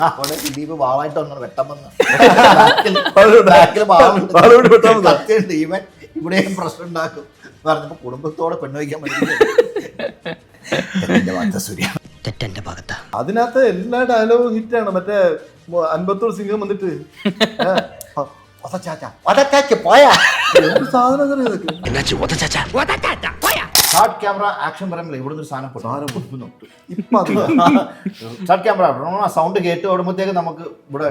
അവിടെ ദിലീപ് വാളായിട്ട് വന്നത് വെട്ടമെന്ന് ഇവൻ ഇവിടെയും പ്രശ്നം ഉണ്ടാക്കും പറഞ്ഞപ്പോ കുടുംബത്തോടെ പെണ്ണ് വയ്ക്കാൻ തെറ്റെന്റെ ഭാഗത്താ. അതിനകത്ത് എല്ലാ ഡയലോഗും ഹിറ്റാണ്. മറ്റേ അൻപത്തോട് സിംഗം വന്നിട്ട് ഷോർട്ട് ക്യാമറ ആക്ഷൻ പറയുമ്പോൾ ഇവിടുന്ന് ഒരു സാധനം ഷോർട്ട് ക്യാമറ സൗണ്ട് കേട്ട് ഓടുമ്പോഴത്തേക്ക് നമുക്ക് ഇവിടെ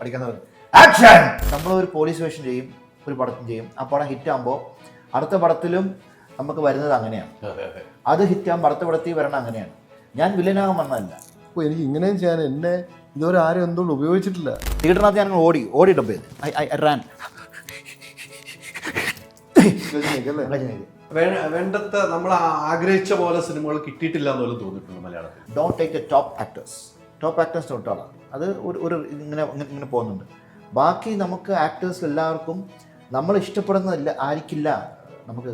അടിക്കുന്നത് ആക്ഷൻ. നമ്മളൊരു പോലീസ് സ്റ്റേഷൻ ചെയ്യും, ഒരു പടത്തും ചെയ്യും. ആ പടം ഹിറ്റാകുമ്പോൾ അടുത്ത പടത്തിലും നമുക്ക് വരുന്നത് അങ്ങനെയാണ്. അത് ഹിറ്റാകുമ്പോൾ അടുത്ത പടത്തിൽ വരണം അങ്ങനെയാണ്. ഞാൻ വില്ലനാകാൻ വന്നതല്ല. അപ്പോൾ എനിക്ക് ഇങ്ങനെയും ചെയ്യാൻ എന്നെ ഇതുവരെ ആരും എന്തുകൊണ്ട് ഉപയോഗിച്ചിട്ടില്ല. തിയേറ്ററിനകത്ത് ഞാൻ ഓടി ഡബ് ചെയ്ത് റാൻ വേണ്ടത്തെ നമ്മൾ ആഗ്രഹിച്ച പോലെ സിനിമകൾ കിട്ടിയിട്ടില്ല എന്ന് പോലും തോന്നിയിട്ടുണ്ട് മലയാളത്തിൽ. Don't take A top actors തൊട്ടാണ് അത് ഒരു ഇങ്ങനെ പോകുന്നുണ്ട്. ബാക്കി നമുക്ക് ആക്ടേഴ്സ് എല്ലാവർക്കും നമ്മൾ ഇഷ്ടപ്പെടുന്നതില്ല ആയിരിക്കില്ല നമുക്ക്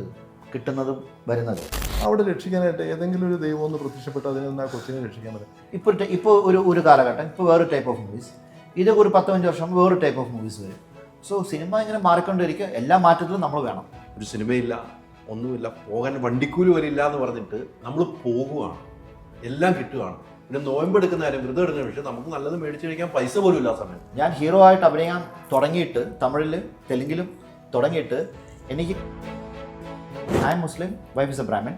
കിട്ടുന്നതും വരുന്നതും. അവിടെ രക്ഷിക്കാനായിട്ട് ഏതെങ്കിലും ഒരു ദൈവം ഒന്ന് പ്രത്യക്ഷപ്പെട്ട് അതിൽ നിന്ന് ആ കൊച്ചിനെ രക്ഷിക്കാൻ പറ്റും. ഇപ്പോൾ ഒരു കാലഘട്ടം, ഇപ്പോൾ വേറൊരു ടൈപ്പ് ഓഫ് മൂവീസ്, ഇത് ഒരു 10-15 വർഷം വേറൊരു ടൈപ്പ് ഓഫ് മൂവീസ് വരും. സോ സിനിമ ഇങ്ങനെ മാറിക്കൊണ്ടിരിക്കുക. എല്ലാ മാറ്റത്തിലും നമ്മൾ വേണം. ഒരു സിനിമയില്ല, ഒന്നുമില്ല, പോകാൻ വണ്ടിക്കൂലി വരില്ല എന്ന് പറഞ്ഞിട്ട് നമ്മൾ പോകുകയാണ്, എല്ലാം കിട്ടുകയാണ്. പിന്നെ നോയമ്പെടുക്കുന്ന കാര്യം, വ്രതം എടുക്കുന്ന വിഷയം, നമുക്ക് നല്ലത് മേടിച്ച് കഴിക്കാൻ പൈസ പോലും ഇല്ല സമയം. ഞാൻ ഹീറോ ആയിട്ട് അഭിനയിക്കാൻ തുടങ്ങിയിട്ട് തമിഴിലും തെലുങ്കിലും തുടങ്ങിയിട്ട് എനിക്ക് I am Muslim, wife is a Brahmin.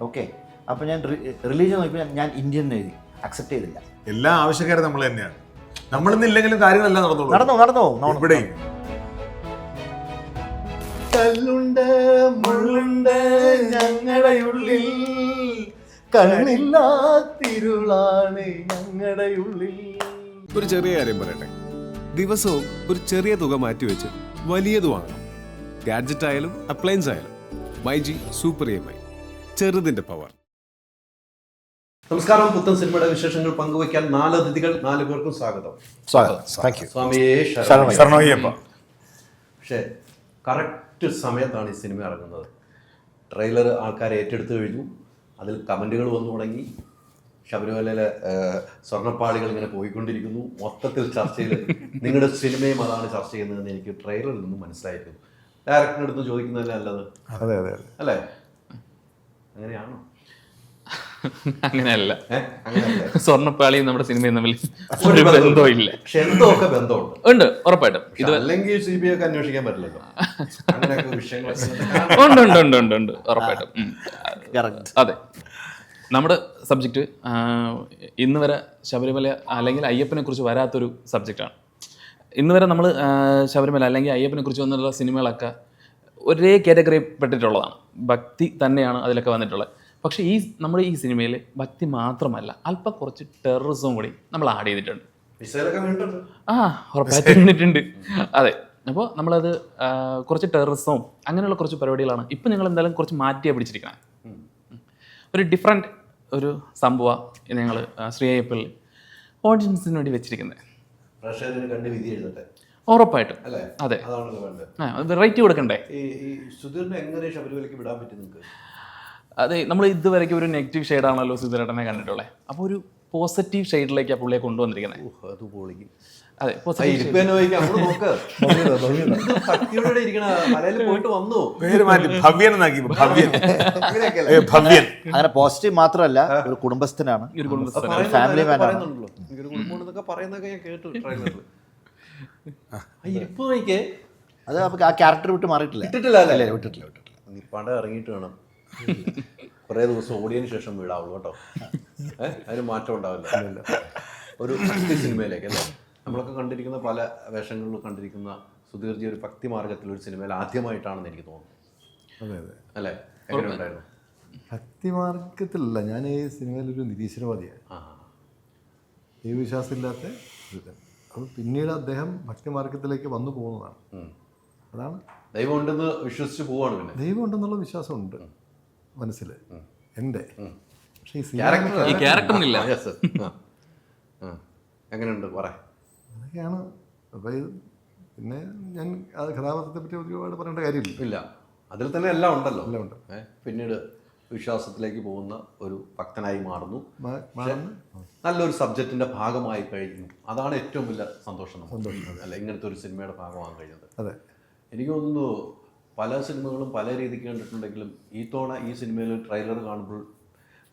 Okay, അപ്പോൾ ഞാൻ റിലീജിയൻ നോക്കിയപ്പോൾ ഞാൻ ഇന്ത്യൻ എഴുതി, അക്സെപ്റ്റ് ചെയ്തില്ല. എല്ലാ ആവശ്യക്കാരും നമ്മൾ തന്നെയാണ്. നമ്മളിന്നില്ലെങ്കിലും കാര്യങ്ങളെല്ലാം നടന്നു ഇവിടെ കല്ലുണ്ട് മുള്ളുണ്ട് ഞങ്ങളുടെ ഉള്ളിൽ, കണ്ണില്ലാത്തിരുളാണ് ഞങ്ങളുടെ ഉള്ളിൽ. ഒരു ചെറിയ കാര്യം പറയട്ടെ, ദിവസവും ഒരു ചെറിയ തുക മാറ്റിവെച്ച് വലിയത് വാങ്ങണം. ഗാഡ്ജറ്റ് ആയാലും അപ്ലയൻസ് ആയാലും മൈജി സൂപ്പർ EMI, ചെറുതിന്റെ പവർ. നമസ്കാരം. പുത്തൻ സിനിമയുടെ വിശേഷങ്ങൾ പങ്കുവയ്ക്കാൻ 4 അതിഥികൾ, 4 പേർക്കും സ്വാഗതം. സ്വാമിയേ ശരണയ്യപ്പ. പക്ഷേ കറക്റ്റ് സമയത്താണ് ഈ സിനിമ ഇറങ്ങുന്നത്. ട്രെയിലർ ആൾക്കാർ ഏറ്റെടുത്തു കഴിഞ്ഞു, അതിൽ കമൻറ്റുകൾ വന്നു തുടങ്ങി. ശബരിമലയിലെ സ്വർണ്ണപ്പാളികൾ ഇങ്ങനെ പോയിക്കൊണ്ടിരിക്കുന്നു. മൊത്തത്തിൽ ചർച്ചയിൽ നിങ്ങളുടെ സിനിമയും അതാണ് ചർച്ച ചെയ്യുന്നതെന്ന് എനിക്ക് ട്രെയിലറിൽ നിന്ന് മനസ്സിലായിരുന്നു. ഡയറക്ടറിൻ്റെ അടുത്ത് ചോദിക്കുന്നതല്ലേ നല്ലത്? അതെ അല്ലേ? അങ്ങനെയാണോ? അങ്ങനെയല്ല. സ്വർണ്ണപ്പാളിയും നമ്മുടെ സിനിമയും തമ്മിൽ ഒരു ബന്ധമില്ല. പക്ഷെ എന്തോക്കെ ബന്ധമുണ്ട്. ഉണ്ട്, ഉറപ്പായിട്ടും. ഇത് അല്ലെങ്കിൽ CBI ഒക്കെ അന്വേഷിക്കാൻ പറ്റില്ലല്ലോ. അങ്ങനെയൊക്കെ വിഷയങ്ങളൊക്കെ ഉണ്ട് ഉറപ്പായിട്ടും. അതെ, നമ്മുടെ സബ്ജക്റ്റ് ഇന്ന് വരെ ശബരിമല അല്ലെങ്കിൽ അയ്യപ്പനെ കുറിച്ച് വരാത്തൊരു സബ്ജക്റ്റാണ്. ഇന്ന് വരെ നമ്മൾ ശബരിമല അല്ലെങ്കിൽ അയ്യപ്പനെ കുറിച്ച് വന്നിട്ടുള്ള സിനിമകളൊക്കെ ഒരേ കാറ്റഗറി പെട്ടിട്ടുള്ളതാണ്. ഭക്തി തന്നെയാണ് അതിലൊക്കെ വന്നിട്ടുള്ളത്. പക്ഷേ നമ്മുടെ ഈ സിനിമയിൽ ഭക്തി മാത്രമല്ല, അല്പം കുറച്ച് ടെററിസവും കൂടി നമ്മൾ ആഡ് ചെയ്തിട്ടുണ്ട്. ഉറപ്പായിട്ടും വേണ്ടിയിട്ടുണ്ട്. അതെ, അപ്പോൾ നമ്മളത് കുറച്ച് ടെററിസവും അങ്ങനെയുള്ള കുറച്ച് പരിപാടികളാണ് ഇപ്പം ഞങ്ങൾ എന്തായാലും കുറച്ച് മാറ്റിയാണ് പിടിച്ചിരിക്കുന്നത്. ഒരു ഡിഫറെൻറ്റ് ഒരു സംഭവം ഞങ്ങൾ ശ്രീ അയ്യപ്പനിൽ ഓഡിയൻസിന് വേണ്ടി വെച്ചിരിക്കുന്നത്. ഉറപ്പായിട്ടും. അതെ, വെറൈറ്റി കൊടുക്കണ്ടേ? അതെ, നമ്മൾ ഇതുവരെയ്ക്കും ഒരു നെഗറ്റീവ് ഷെയ്ഡാണല്ലോ സുധീരേട്ടനെ കണ്ടിട്ടുള്ളത്. അപ്പോൾ ഒരു പോസിറ്റീവ് ഷെയ്ഡിലേക്ക് പുള്ളിയെ കൊണ്ടുവന്നിരിക്കുന്നത്. അതെ, അങ്ങനെ പോസിറ്റീവ് മാത്രമല്ല, ഒരു കുടുംബസ്ഥനാണ്, ഫാമിലി മാനാണ്. അത് നമുക്ക് ആ ക്യാരക്ടർ വിട്ട് മാറിയിട്ടില്ല. വിട്ടിട്ടില്ല. നീ പടം ഇറങ്ങിയിട്ട് വേണം കുറേ ദിവസം ഓടിയതിന് ശേഷം വീടാവുള്ളൂ കേട്ടോ. അതിന് മാറ്റം ഉണ്ടാവില്ല. ഒരു ഭക്തി സിനിമയിലേക്ക് അല്ലേ? നമ്മളൊക്കെ കണ്ടിരിക്കുന്ന പല വേഷങ്ങളിലും കണ്ടിരിക്കുന്ന സുധീർജി ഒരു ഭക്തി മാർഗത്തിൽ ഒരു സിനിമയിൽ ആദ്യമായിട്ടാണെന്ന് എനിക്ക് തോന്നുന്നു. അല്ലേ? എങ്ങനെ ഉണ്ടായിരുന്നു? ഭക്തി മാർഗത്തിലല്ല, ഞാൻ ഈ സിനിമയിലൊരു നിരീശ്വരവാദിയാണ്. ദൈവവിശ്വാസമില്ലാത്ത അപ്പോൾ പിന്നീട് അദ്ദേഹം ഭക്തി മാർഗത്തിലേക്ക് വന്നു പോകുന്നതാണ്. അതാണ് ദൈവം ഉണ്ടെന്ന് വിശ്വസിച്ച് പോവാണ്. പിന്നെ ദൈവം ഉണ്ടെന്നുള്ള വിശ്വാസമുണ്ട് മനസ്സിൽ എൻ്റെ. പക്ഷേ ഈ ക്യാരക്ടറിനില്ല. എങ്ങനെയുണ്ട് പറയാം? അതൊക്കെയാണ്. അപ്പോൾ പിന്നെ ഞാൻ ആ കഥാപാത്രത്തെ പറ്റി ഒരുപാട് പറയേണ്ട കാര്യമില്ല. അതിൽ തന്നെ എല്ലാം ഉണ്ടല്ലോ. എല്ലാം ഉണ്ട്. പിന്നീട് വിശ്വാസത്തിലേക്ക് പോകുന്ന ഒരു ഭക്തനായി മാറുന്നു. മാറുന്നു. നല്ലൊരു സബ്ജക്റ്റിന്റെ ഭാഗമായി കഴിഞ്ഞു. അതാണ് ഏറ്റവും വലിയ സന്തോഷം നമുക്ക്. അല്ല, ഇങ്ങനത്തെ ഒരു സിനിമയുടെ ഭാഗമാകാൻ കഴിഞ്ഞത്. അതെ. എനിക്ക് തോന്നുന്നു പല സിനിമകളും പല രീതിക്ക് കണ്ടിട്ടുണ്ടെങ്കിലും ഈ തവണ ഈ സിനിമയിൽ ട്രെയിലർ കാണുമ്പോൾ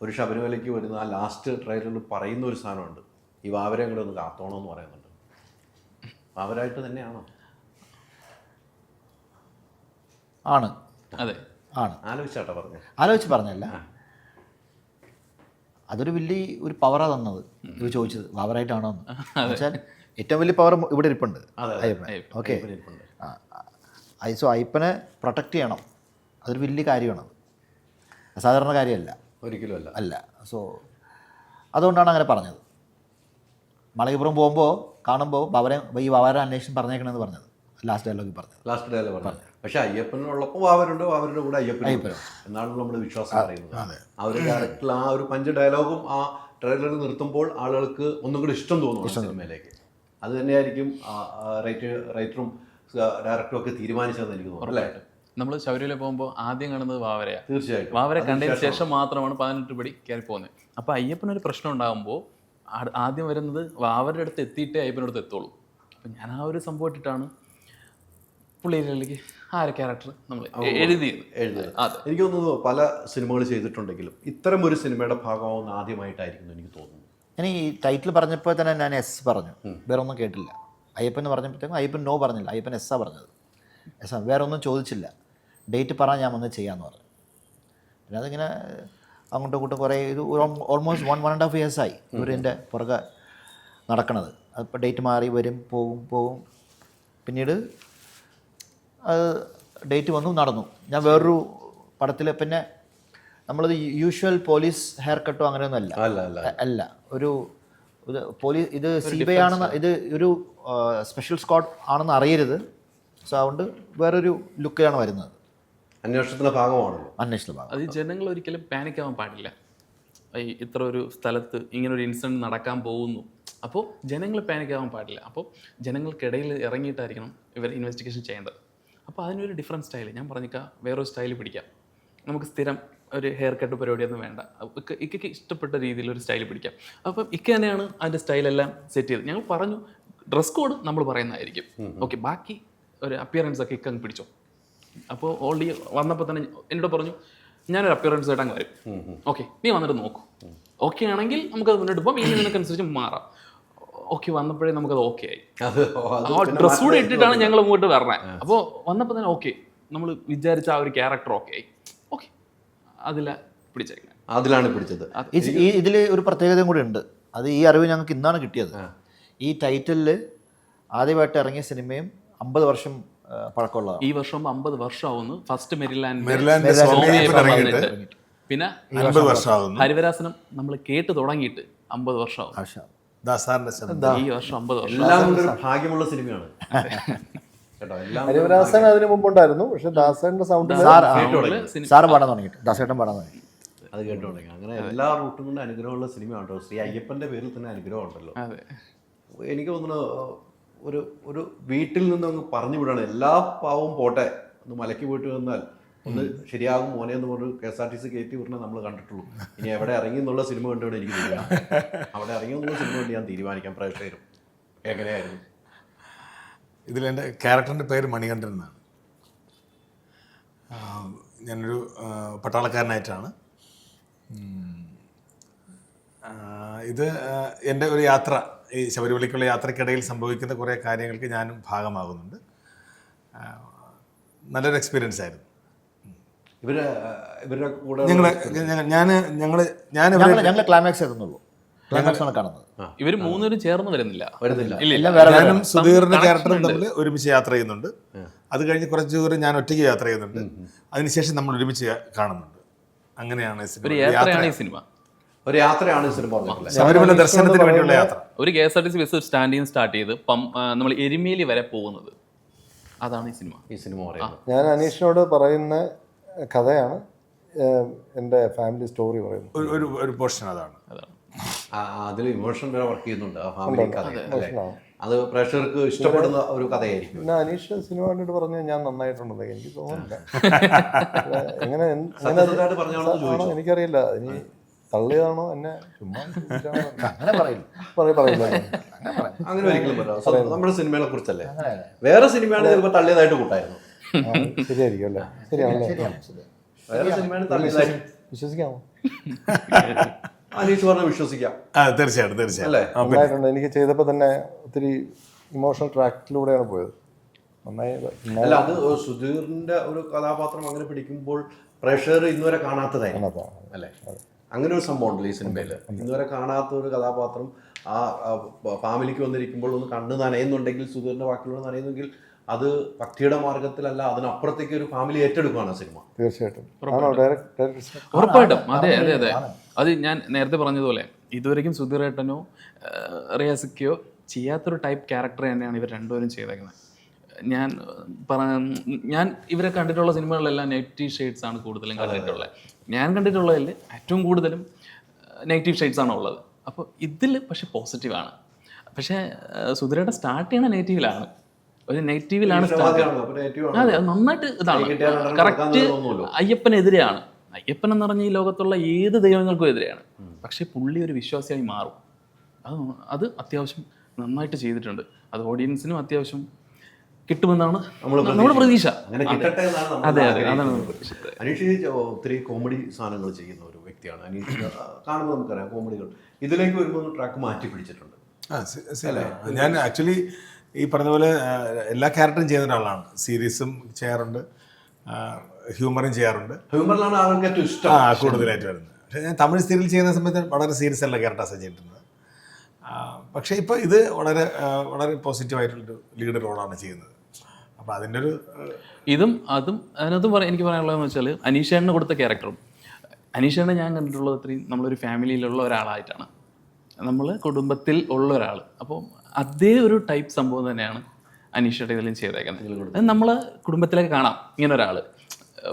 ഒരു ശബരിമലയ്ക്ക് വരുന്ന ആ ലാസ്റ്റ് ട്രെയിലറിൽ പറയുന്ന ഒരു സാധനമുണ്ട്, ഈ വാവരെ കൂടെ ഒന്ന് കാത്തോണമെന്ന് പറയുന്നുണ്ട്. വാവരായിട്ട് തന്നെയാണോ? ആണ്. അതെ, ആണ്. ആലോചിച്ചാട്ടോ പറഞ്ഞു. ആലോചിച്ച് പറഞ്ഞല്ല, അതൊരു വലിയ ഒരു പവറാണ് തന്നത്. ഇത് ചോദിച്ചത് വാവറായിട്ടാണോ എന്ന് വെച്ചാൽ ഏറ്റവും വലിയ പവർ ഇവിടെ ഇരിപ്പുണ്ട്, അയ്യപ്പൻ. ഓക്കെ, സോ അയ്യപ്പനെ പ്രൊട്ടക്റ്റ് ചെയ്യണം, അതൊരു വലിയ കാര്യമാണ്, അസാധാരണ കാര്യമല്ല, ഒരിക്കലും അല്ല. അല്ല. സോ അതുകൊണ്ടാണ് അങ്ങനെ പറഞ്ഞത്. മലയപ്പുറം പോകുമ്പോൾ കാണുമ്പോൾ ഈ വാവര അന്വേഷണം പറഞ്ഞേക്കണമെന്ന് പറഞ്ഞത് ലാസ്റ്റ് ഡയലോഗിൽ പറഞ്ഞു. പക്ഷെ അയ്യപ്പനുള്ളപ്പോൾ വാവരുണ്ട്, വാവരുടെ കൂടെ അയ്യപ്പൻ എന്നാണ് നമ്മൾ വിശ്വാസം പറയുന്നത്. ആ ഒരു ക്യാരക്ടറിൽ ആ ഒരു 5 ഡയലോഗും ആ ട്രെയിലറിൽ നിർത്തുമ്പോൾ ആളുകൾക്ക് ഒന്നും കൂടി ഇഷ്ടം തോന്നും സിനിമയിലേക്ക്. അത് തന്നെയായിരിക്കും റൈറ്ററും ഡയറക്ടറും ഒക്കെ തീരുമാനിച്ചതെന്ന് എനിക്ക് തോന്നുന്നു, അല്ലേ? നമ്മൾ ശബരിമല പോകുമ്പോൾ ആദ്യം കാണുന്നത് വാവരയാണ്. തീർച്ചയായിട്ടും വാവര കണ്ടതിന് ശേഷം മാത്രമാണ് 18 പടി കയറി പോകുന്നത്. അപ്പോൾ അയ്യപ്പനൊരു പ്രശ്നം ഉണ്ടാകുമ്പോൾ ആദ്യം വരുന്നത് വാവരുടെ അടുത്ത് എത്തിയിട്ടേ അയ്യപ്പനടുത്ത് എത്തുള്ളൂ. അപ്പം ഞാൻ ആ ഒരു സംഭവം ഇട്ടിട്ടാണ് പുള്ളിയിലേക്ക് ആ ഒരു ക്യാരക്ടർ നമ്മൾ എഴുതിയത്. എനിക്ക് തോന്നുന്നു പല സിനിമകൾ ചെയ്തിട്ടുണ്ടെങ്കിലും ഇത്തരം ഒരു സിനിമയുടെ ഭാഗമാവുന്ന ആദ്യമായിട്ടായിരിക്കും എനിക്ക് തോന്നുന്നു. ഞാൻ ഈ ടൈറ്റിൽ പറഞ്ഞപ്പോൾ തന്നെ ഞാൻ എസ് പറഞ്ഞു, വേറെ ഒന്നും കേട്ടില്ല. അയ്യപ്പൻ എന്ന് പറഞ്ഞപ്പോഴത്തേക്കും അയ്യപ്പൻ നോ പറഞ്ഞില്ല, അയ്യപ്പൻ എസ്സാ പറഞ്ഞത്. എസ്സാ, വേറെ ഒന്നും ചോദിച്ചില്ല. ഡേറ്റ് പറയാൻ ഞാൻ വന്ന് ചെയ്യാമെന്ന് പറഞ്ഞു. പിന്നെ അതിങ്ങനെ അങ്ങോട്ടും ഇങ്ങോട്ടും കുറേ ഇത് ഓൾമോസ്റ്റ് 1.5 years ആയി ഇവരെൻ്റെ പുറകെ നടക്കണത്. അപ്പോൾ ഡേറ്റ് മാറി വരും, പോവും. പിന്നീട് അത് ഡേറ്റ് വന്നു, നടന്നു. ഞാൻ വേറൊരു പടത്തിൽ പിന്നെ നമ്മളത് യൂഷ്വൽ പോലീസ് ഹെയർ കട്ടോ അങ്ങനെയൊന്നും അല്ല. ഒരു പോലീസ്, ഇത് CBI ആണെന്ന്, ഇത് ഒരു സ്പെഷ്യൽ സ്ക്വാഡ് ആണെന്ന് അറിയരുത്. സോ അതുകൊണ്ട് വേറൊരു ലുക്കിലാണ് വരുന്നത്. അന്വേഷണത്തിൻ്റെ ഭാഗമാണല്ലോ. അന്വേഷണ ഭാഗം. അത് ജനങ്ങൾ ഒരിക്കലും പാനിക് ആവാൻ പാടില്ല. ഇത്ര ഒരു സ്ഥലത്ത് ഇങ്ങനൊരു ഇൻസിഡൻറ്റ് നടക്കാൻ പോകുന്നു, അപ്പോൾ ജനങ്ങൾ പാനിക് ആവാൻ പാടില്ല. അപ്പോൾ ജനങ്ങൾക്കിടയിൽ ഇറങ്ങിയിട്ടായിരിക്കണം ഇവർ ഇൻവെസ്റ്റിഗേഷൻ ചെയ്യേണ്ടത്. അപ്പോൾ അതിനൊരു ഡിഫറൻറ്റ് സ്റ്റൈൽ, ഞാൻ പറഞ്ഞിക്കാം, വേറൊരു സ്റ്റൈൽ പിടിക്കാം. നമുക്ക് സ്ഥിരം ഒരു ഹെയർ കട്ട് പരിപാടിയൊന്നും വേണ്ട, ഇക്കയ്ക്ക് ഇഷ്ടപ്പെട്ട രീതിയിലൊരു സ്റ്റൈൽ പിടിക്കാം. അപ്പം ഇക്ക തന്നെയാണ് അതിൻ്റെ സ്റ്റൈലെല്ലാം സെറ്റ് ചെയ്ത്. ഞങ്ങൾ പറഞ്ഞു ഡ്രസ് കോഡ് നമ്മൾ പറയുന്നതായിരിക്കും, ഓക്കെ, ബാക്കി ഒരു അപ്പിയറൻസ് ഒക്കെ ഇക്ക അങ്ങ് പിടിച്ചോ. അപ്പോൾ ഓൾറെഡി വന്നപ്പോൾ തന്നെ എന്നോട് പറഞ്ഞു ഞാനൊരു അപ്പിയറൻസ് ആയിട്ട് അങ്ങ് വരും, ഓക്കെ, നീ വന്നിട്ട് നോക്കൂ, ഓക്കെ ആണെങ്കിൽ നമുക്കത് മുന്നോട്ട് പോകാം, ഇനി നിനക്കനുസരിച്ച് മാറാം. ഓക്കെ, വന്നപ്പോഴേ നമുക്കത് ഓക്കെ ആയി. ഡ്രസ് കൂടെ ഇട്ടിട്ടാണ് ഞങ്ങൾ അങ്ങോട്ട് വരണേ. അപ്പോൾ വന്നപ്പോൾ തന്നെ ഓക്കെ, നമ്മൾ വിചാരിച്ച ആ ഒരു ക്യാരക്ടർ ഓക്കെ ആയി. ഓക്കെ, അതിലാണ് പിടിച്ചത്. ഇതിൽ ഒരു പ്രത്യേകതയും കൂടി ഉണ്ട്. അത് ഈ അറിവ് ഞങ്ങൾക്ക് ഇന്നാണ് കിട്ടിയത്. ഈ ടൈറ്റിലിൽ ആദ്യമായിട്ട് ഇറങ്ങിയ സിനിമയും 50 വർഷം പഴക്കമുള്ളതാണ്. ഈ വർഷം 50 വർഷമാവുന്നു. ഫസ്റ്റ് മെരിലാൻഡ് പിന്നെ ഹരിവരാസനം നമ്മൾ കേട്ട് തുടങ്ങിയിട്ട് 50 വർഷമാവും. ഈ വർഷം 50 വർഷം. എല്ലാം കൊണ്ടൊരു ഭാഗ്യമുള്ള സിനിമയാണ്. ഹരിവരാസൻ അതിന് മുമ്പുണ്ടായിരുന്നു, പക്ഷെ ദാസേന്റെ സൗണ്ട് സാറ് പാടാൻ തുടങ്ങിയിട്ട്, ദാസേട്ടൻ പാടാൻ തുടങ്ങി, അത് കേട്ടു തുടങ്ങി. അങ്ങനെ എല്ലാ റൂട്ടും കൊണ്ട് അനുഗ്രഹമുള്ള സിനിമയാണല്ലോ. ശ്രീ അയ്യപ്പൻ്റെ പേരിൽ തന്നെ അനുഗ്രഹം ഉണ്ടല്ലോ. എനിക്ക് തോന്നുന്നു ഒരു വീട്ടിൽ നിന്നങ്ങ് പറഞ്ഞു വിടണം, എല്ലാ പാവവും പോട്ടെ, ഒന്ന് മലയ്ക്ക് പോയിട്ട് വന്നാൽ ഒന്ന് ശരിയാകും മോനെ എന്ന് പറഞ്ഞ് KSRTC കയറ്റി വിടണേ നമ്മൾ കണ്ടിട്ടുള്ളൂ. ഇനി എവിടെ ഇറങ്ങി എന്നുള്ള സിനിമ കണ്ടുകൊണ്ട് എനിക്ക് തീരുമാനിക്കാം, അവിടെ ഇറങ്ങി എന്നുള്ള സിനിമ കൊണ്ട് ഞാൻ തീരുമാനിക്കാം പ്രേക്ഷകരും എങ്ങനെയായിരുന്നു. ഇതിലെൻ്റെ ക്യാരക്ടറിൻ്റെ പേര് മണികണ്ഠൻ എന്നാണ്. ഞാനൊരു പട്ടാളക്കാരനായിട്ടാണ്. ഇത് എൻ്റെ ഒരു യാത്ര, ഈ ശബരിമലയ്ക്കുള്ള യാത്രക്കിടയിൽ സംഭവിക്കുന്ന കുറേ കാര്യങ്ങൾക്ക് ഞാനും ഭാഗമാകുന്നുണ്ട്. നല്ലൊരു എക്സ്പീരിയൻസ് ആയിരുന്നു. ഇവരുടെ കൂടെ ഞങ്ങൾ ക്ലൈമാക്സ് എത്തുന്നുള്ളൂ, ക്ലൈമാക്സ് ആണ് കാണുന്നത്. ഇവർ മൂന്നുപേരും ചേർന്ന് വരുന്നില്ല. ഞാനും സുധീറിന്റെ ക്യാരക്ടറും തമ്മിൽ ഒരുമിച്ച് യാത്ര ചെയ്യുന്നുണ്ട്. അത് കഴിഞ്ഞ് കുറച്ച് ദൂരം ഞാൻ ഒറ്റയ്ക്ക് യാത്ര ചെയ്യുന്നുണ്ട്. അതിനുശേഷം നമ്മൾ ഒരുമിച്ച് കാണുന്നുണ്ട്. അങ്ങനെയാണ് ഒരു യാത്രയാണ് ഈ സിനിമ. ഒരു യാത്രയാണ് ഈ സിനിമ. ശബരിമല ദർശനത്തിന് വേണ്ടിയുള്ള യാത്ര. ഒരു KSRTC ബസ് സ്റ്റാൻഡിൽ നിന്ന് സ്റ്റാർട്ട് ചെയ്ത് നമ്മൾ എരുമേലി വരെ പോകുന്നത്, അതാണ് ഈ സിനിമ പറയുന്നത്. ഞാൻ അനീഷിനോട് പറയുന്ന കഥയാണ് എൻ്റെ ഫാമിലി സ്റ്റോറി പറയുന്നത്. ഒരു പോർഷൻ അതാണ്. അതിൽ ഇമോഷൻ വരെ വർക്ക് ചെയ്യുന്നുണ്ട് ആ ഫാമിലി കഥ അല്ലേ? അത് പ്രേക്ഷകർക്ക് ഇഷ്ടപ്പെടുന്ന ഒരു കഥയായിരിക്കും. പിന്നെ അനീഷ് സിനിമ കണ്ടിട്ട് പറഞ്ഞു ഞാൻ നന്നായിട്ടുണ്ടെന്ന് എനിക്ക് തോന്നുന്നില്ല. എങ്ങനെ സത്യസന്ധമായിട്ട് പറഞ്ഞാണോ എന്ന് ചോദിച്ചു. എനിക്കറിയില്ല, ഇനി തള്ളിയതാണോ എന്നെ ചുമ്മാ അങ്ങനെ പറയില്ല. പറയില്ല. അങ്ങനെ ഒരിക്കലും പറയാം. നമ്മുടെ സിനിമകളെ കുറിച്ചല്ലേ. വേറെ സിനിമയാണ് ചിലപ്പോൾ തള്ളിയതായിട്ട് കൂട്ടായിരുന്നു. ശരിയായിരിക്കും അല്ലേ? ശരിയാണല്ലേ? വേറെ സിനിമയാണ് തള്ളിയതായിട്ട് വിശ്വസിക്കാമോ? അനീഷ് പറഞ്ഞ വിശ്വസിക്കാം. തീർച്ചയായിട്ടും അല്ലേ? നന്നായിട്ടുണ്ട്. എനിക്ക് ചെയ്തപ്പോൾ തന്നെ ഒത്തിരി ഇമോഷണൽ ട്രാക്കിലൂടെയാണ് പോയത്. നന്നായി. അല്ല, അത് സുധീറിന്റെ ഒരു കഥാപാത്രം അങ്ങനെ പിടിക്കുമ്പോൾ പ്രേക്ഷകർ ഇന്നുവരെ കാണാത്തതായിരുന്നു അല്ലേ? അങ്ങനെ ഒരു സംഭവം ഉണ്ടല്ലോ ഈ സിനിമയിൽ. ഇന്നുവരെ കാണാത്ത ഒരു കഥാപാത്രം ആ ഫാമിലിക്ക് വന്നിരിക്കുമ്പോൾ ഒന്ന് കണ്ണ് നനയുന്നുണ്ടെങ്കിൽ, സുധീറിന്റെ വാക്കിലൂടെ നനയുന്നെങ്കിൽ അത് ഭക്തിയുടെ മാർഗത്തിലല്ല, അതിനപ്പുറത്തേക്ക് ഒരു ഫാമിലി ഏറ്റെടുക്കുകയാണ് സിനിമ. തീർച്ചയായിട്ടും ഉറപ്പായിട്ടും. അതെ. അത് ഞാൻ നേരത്തെ പറഞ്ഞതുപോലെ ഇതുവരെയും സുധീറേട്ടനോ റിയാസിക്കോ ചെയ്യാത്തൊരു ടൈപ്പ് ക്യാരക്ടർ തന്നെയാണ് ഇവർ രണ്ടുപേരും ചെയ്തേക്കുന്നത്. ഞാൻ ഇവരെ കണ്ടിട്ടുള്ള സിനിമകളിലെല്ലാം നെഗറ്റീവ് ഷെയ്ഡ്സ് ആണ് കൂടുതലും കണ്ടിട്ടുള്ളത്. ഞാൻ കണ്ടിട്ടുള്ളതിൽ ഏറ്റവും കൂടുതലും നെഗറ്റീവ് ഷെയ്ഡ്സ് ആണ് ഉള്ളത്. അപ്പോൾ ഇതിൽ പക്ഷെ പോസിറ്റീവാണ്. പക്ഷേ സുധീറേട്ടൻ സ്റ്റാർട്ട് ചെയ്യണ നെഗറ്റീവിലാണ്, ഒരു നെഗറ്റീവിലാണ് സ്റ്റാർട്ട്. അതെ, നന്നായിട്ട് ഇതാണ് കറക്റ്റ്. അയ്യപ്പനെതിരെയാണ്. അയ്യപ്പൻ എന്ന് പറഞ്ഞ ഈ ലോകത്തുള്ള ഏത് ദൈവങ്ങൾക്കും എതിരെയാണ്. പക്ഷെ പുള്ളി ഒരു വിശ്വാസിയായി മാറും. അത് അത്യാവശ്യം നന്നായിട്ട് ചെയ്തിട്ടുണ്ട്. അത് ഓഡിയൻസിനും അത്യാവശ്യം കിട്ടുമെന്നാണ് നമ്മുടെ പ്രതീക്ഷ. അതെ, അതാണ് പ്രതീക്ഷ. അനീഷ് ഒത്തിരി കോമഡി സാധനങ്ങൾ ചെയ്യുന്ന ഒരു വ്യക്തിയാണ്. അനീഷ് കാണുമ്പോൾ നമുക്കറിയാം കോമഡികൾ. ഇതിലേക്ക് വരുമ്പോൾ ട്രാക്ക് മാറ്റി പിടിച്ചിട്ടുണ്ട്. ഞാൻ ആക്ച്വലി ഈ പറഞ്ഞ പോലെ എല്ലാ ക്യാരക്ടറും ചെയ്യുന്ന ഒരാളാണ്. സീരീസും ചെയ്യാറുണ്ട്, ഹ്യൂമറും ചെയ്യാറുണ്ട്. ഹ്യൂമറിലാണ് ആൾക്ക് ഏറ്റവും ഇഷ്ടം, കൂടുതലായിട്ട് വരുന്നത്. പക്ഷേ ഞാൻ തമിഴ് സീരിയൽ ചെയ്യുന്ന സമയത്ത് വളരെ സീരിയസ് അല്ല ക്യാരക്ടേഴ്സാണ് ചെയ്തിട്ടുണ്ട്. പക്ഷേ ഇപ്പോൾ ഇത് വളരെ വളരെ പോസിറ്റീവായിട്ടുള്ളൊരു ലീഡ് റോളാണ് ചെയ്യുന്നത്. അപ്പോൾ അതിൻ്റെ ഒരു ഇതും അതും അതിനകത്തും എനിക്ക് പറയാനുള്ളതെന്ന് വെച്ചാൽ അനീഷേണ്ണന് കൊടുത്ത ക്യാരക്ടറും, അനീഷേണ്ണ ഞാൻ കണ്ടിട്ടുള്ളത് അത്രയും നമ്മളൊരു ഫാമിലിയിലുള്ള ഒരാളായിട്ടാണ്, നമ്മൾ കുടുംബത്തിൽ ഉള്ള ഒരാൾ. അപ്പോൾ അതേ ഒരു ടൈപ്പ് സംഭവം തന്നെയാണ് അനീഷയുടെ ഇതിലും ചെയ്തേക്കുന്നത്. അത് നമ്മൾ കുടുംബത്തിലേക്ക് കാണാം. ഇങ്ങനെ ഒരാൾ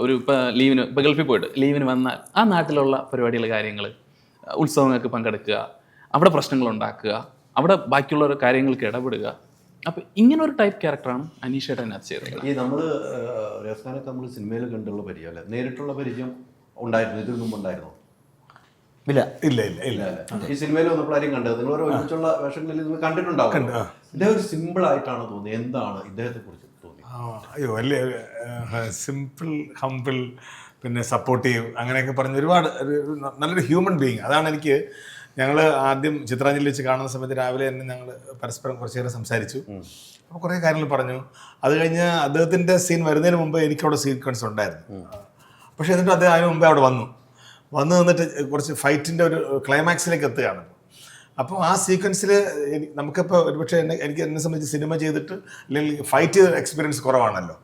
ഒരു ഇപ്പോൾ ഗൾഫിൽ പോയിട്ട് ലീവിന് വന്നാൽ ആ നാട്ടിലുള്ള പരിപാടികൾ, കാര്യങ്ങൾ, ഉത്സവങ്ങൾക്ക് പങ്കെടുക്കുക, അവിടെ പ്രശ്നങ്ങൾ ഉണ്ടാക്കുക, അവിടെ ബാക്കിയുള്ള കാര്യങ്ങൾക്ക് ഇടപെടുക. അപ്പോൾ ഇങ്ങനെ ഒരു ടൈപ്പ് ക്യാരക്ടറാണ് അനീഷയുടെ അതിനകത്ത് ചെയ്തത്. ഈ നമ്മൾ രസാനൊക്കെ നമ്മൾ സിനിമയിൽ കണ്ടുള്ള പരിചയം അല്ലേ, നേരിട്ടുള്ള പരിചയം ഉണ്ടായിരുന്നു? ഇതിനു മുമ്പ് ഉണ്ടായിരുന്നോ? ഇല്ല. ഈ സിനിമയിൽ വന്നപ്പോൾ ആരും കണ്ടത്? നിങ്ങൾ ഒരുമിച്ചുള്ള വേഷങ്ങളിൽ നിങ്ങൾ കണ്ടിട്ടുണ്ടാവും. ഇദ്ദേഹം ഒരു സിമ്പിൾ ആയിട്ടാണ് തോന്നിയത്. എന്താണ് ഇദ്ദേഹത്തെ കുറിച്ച് തോന്നി? അയ്യോ, വലിയ സിമ്പിൾ, ഹംബിൾ, പിന്നെ സപ്പോർട്ടീവ്, അങ്ങനെയൊക്കെ പറഞ്ഞ ഒരുപാട് നല്ലൊരു ഹ്യൂമൻ ബീയിങ്. അതാണ് എനിക്ക്. ഞങ്ങൾ ആദ്യം ചിത്രാഞ്ജലി വെച്ച് കാണുന്ന സമയത്ത് രാവിലെ തന്നെ ഞങ്ങൾ പരസ്പരം കുറച്ച് നേരം സംസാരിച്ചു. അപ്പോൾ കുറേ കാര്യങ്ങൾ പറഞ്ഞു. അത് കഴിഞ്ഞ് അദ്ദേഹത്തിൻ്റെ സീൻ വരുന്നതിന് മുമ്പ് എനിക്കവിടെ സീക്വൻസ് ഉണ്ടായിരുന്നു. പക്ഷേ എന്നിട്ട് അദ്ദേഹം അതിന് മുമ്പേ അവിടെ വന്നു നിന്നിട്ട് കുറച്ച് ഫൈറ്റിൻ്റെ ഒരു ക്ലൈമാക്സിലേക്ക് എത്തുകയാണ്. അപ്പോൾ ആ സീക്വൻസിൽ നമുക്കിപ്പോൾ ഒരുപക്ഷെ എന്നെ സംബന്ധിച്ച് സിനിമ ചെയ്തിട്ട് അല്ലെങ്കിൽ ഫൈറ്റ് ചെയ്ത എക്സ്പീരിയൻസ് കുറവാണല്ലോ.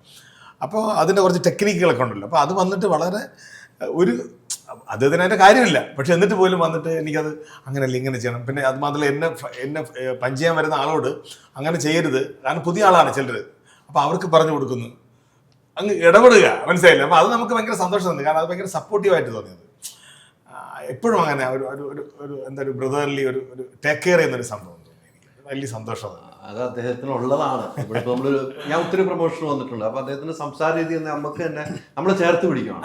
അപ്പോൾ അതിൻ്റെ കുറച്ച് ടെക്നിക്കുകളൊക്കെ ഉണ്ടല്ലോ. അപ്പോൾ അത് വന്നിട്ട് വളരെ ഒരു അദ്ദേഹത്തിന് അതിൻ്റെ കാര്യമില്ല. പക്ഷെ എന്നിട്ട് പോലും വന്നിട്ട് എനിക്കത് അങ്ങനെയല്ല, ഇങ്ങനെ ചെയ്യണം. പിന്നെ അത് മാത്രമല്ല, എന്നെ പഞ്ച് ചെയ്യാൻ വരുന്ന ആളോട് അങ്ങനെ ചെയ്യരുത്, കാരണം പുതിയ ആളാണ് ചിലർ. അപ്പോൾ അവർക്ക് പറഞ്ഞു കൊടുക്കുന്നു, അങ്ങ് ഇടപെടുക, മനസ്സിലായില്ല. അപ്പോൾ അത് നമുക്ക് ഭയങ്കര സന്തോഷം തോന്നി. കാരണം അത് ഭയങ്കര സപ്പോർട്ടീവായിട്ട് തോന്നിയത്. എപ്പോഴും അങ്ങനെ ഒരു എന്താ ഒരു ബ്രദർലി ഒരു ടേക്ക് കെയർ ചെയ്യുന്നൊരു സംഭവം തോന്നി. എനിക്ക് വലിയ സന്തോഷമാണ്. അത് അദ്ദേഹത്തിനുള്ളതാണ്. ഇവിടെ ഇപ്പോൾ ഞാൻ ഒത്തിരി പ്രൊമോഷൻ വന്നിട്ടുണ്ട്. അപ്പോൾ അദ്ദേഹത്തിന്റെ സംസാര രീതി നമുക്ക് തന്നെ നമ്മളെ ചേർത്ത് പിടിക്കണം.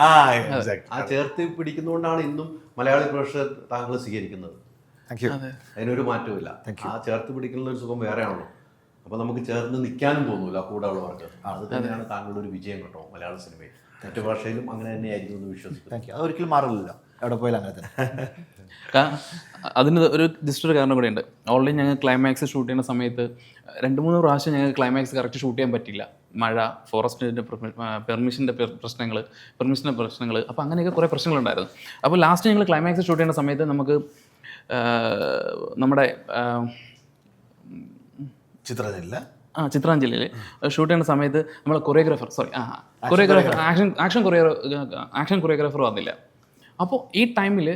ആ ചേർത്ത് പിടിക്കുന്നതുകൊണ്ടാണ് ഇന്നും മലയാളി പ്രേക്ഷകർ താങ്കൾ സ്വീകരിക്കുന്നത്. അതിനൊരു മാറ്റമില്ല. ആ ചേർത്ത് പിടിക്കുന്ന ഒരു സുഖം വേറെയാണല്ലോ. അപ്പോൾ നമുക്ക് ചേർന്ന് നിൽക്കാനും തോന്നൂല കൂടെ ഉള്ളവർക്ക്. അത് തന്നെയാണ് താങ്കളുടെ ഒരു വിജയം കേട്ടോ മലയാള സിനിമയിൽ. മറ്റു ഭാഷയിലും അങ്ങനെ തന്നെയായിരിക്കും എന്ന് വിശ്വസിക്കുന്നു. അത് ഒരിക്കലും മാറില്ലല്ലോ, എവിടെ പോയാലും അങ്ങനെ തന്നെ. അതിന് ജസ്റ്റ് ഒരു കാരണം കൂടെയുണ്ട്. ഓൾറെഡി ഞങ്ങൾ ക്ലൈമാക്സ് ഷൂട്ട് ചെയ്യുന്ന സമയത്ത് 2-3 പ്രാവശ്യം ഞങ്ങൾക്ക് ക്ലൈമാക്സ് കറക്റ്റ് ഷൂട്ട് ചെയ്യാൻ പറ്റില്ല. മഴ, ഫോറസ്റ്റിൻ്റെ പെർമിഷൻ്റെ പ്രശ്നങ്ങൾ, അപ്പോൾ അങ്ങനെയൊക്കെ കുറേ പ്രശ്നങ്ങളുണ്ടായിരുന്നു. അപ്പോൾ ലാസ്റ്റ് ഞങ്ങൾ ക്ലൈമാക്സ് ഷൂട്ട് ചെയ്യുന്ന സമയത്ത് നമുക്ക് നമ്മുടെ ചിത്രാഞ്ജലിയിൽ ഷൂട്ട് ചെയ്യുന്ന സമയത്ത് നമ്മളെ ആക്ഷൻ കൊറിയോഗ്രാഫർ വന്നില്ല. അപ്പോൾ ഈ ടൈമിൽ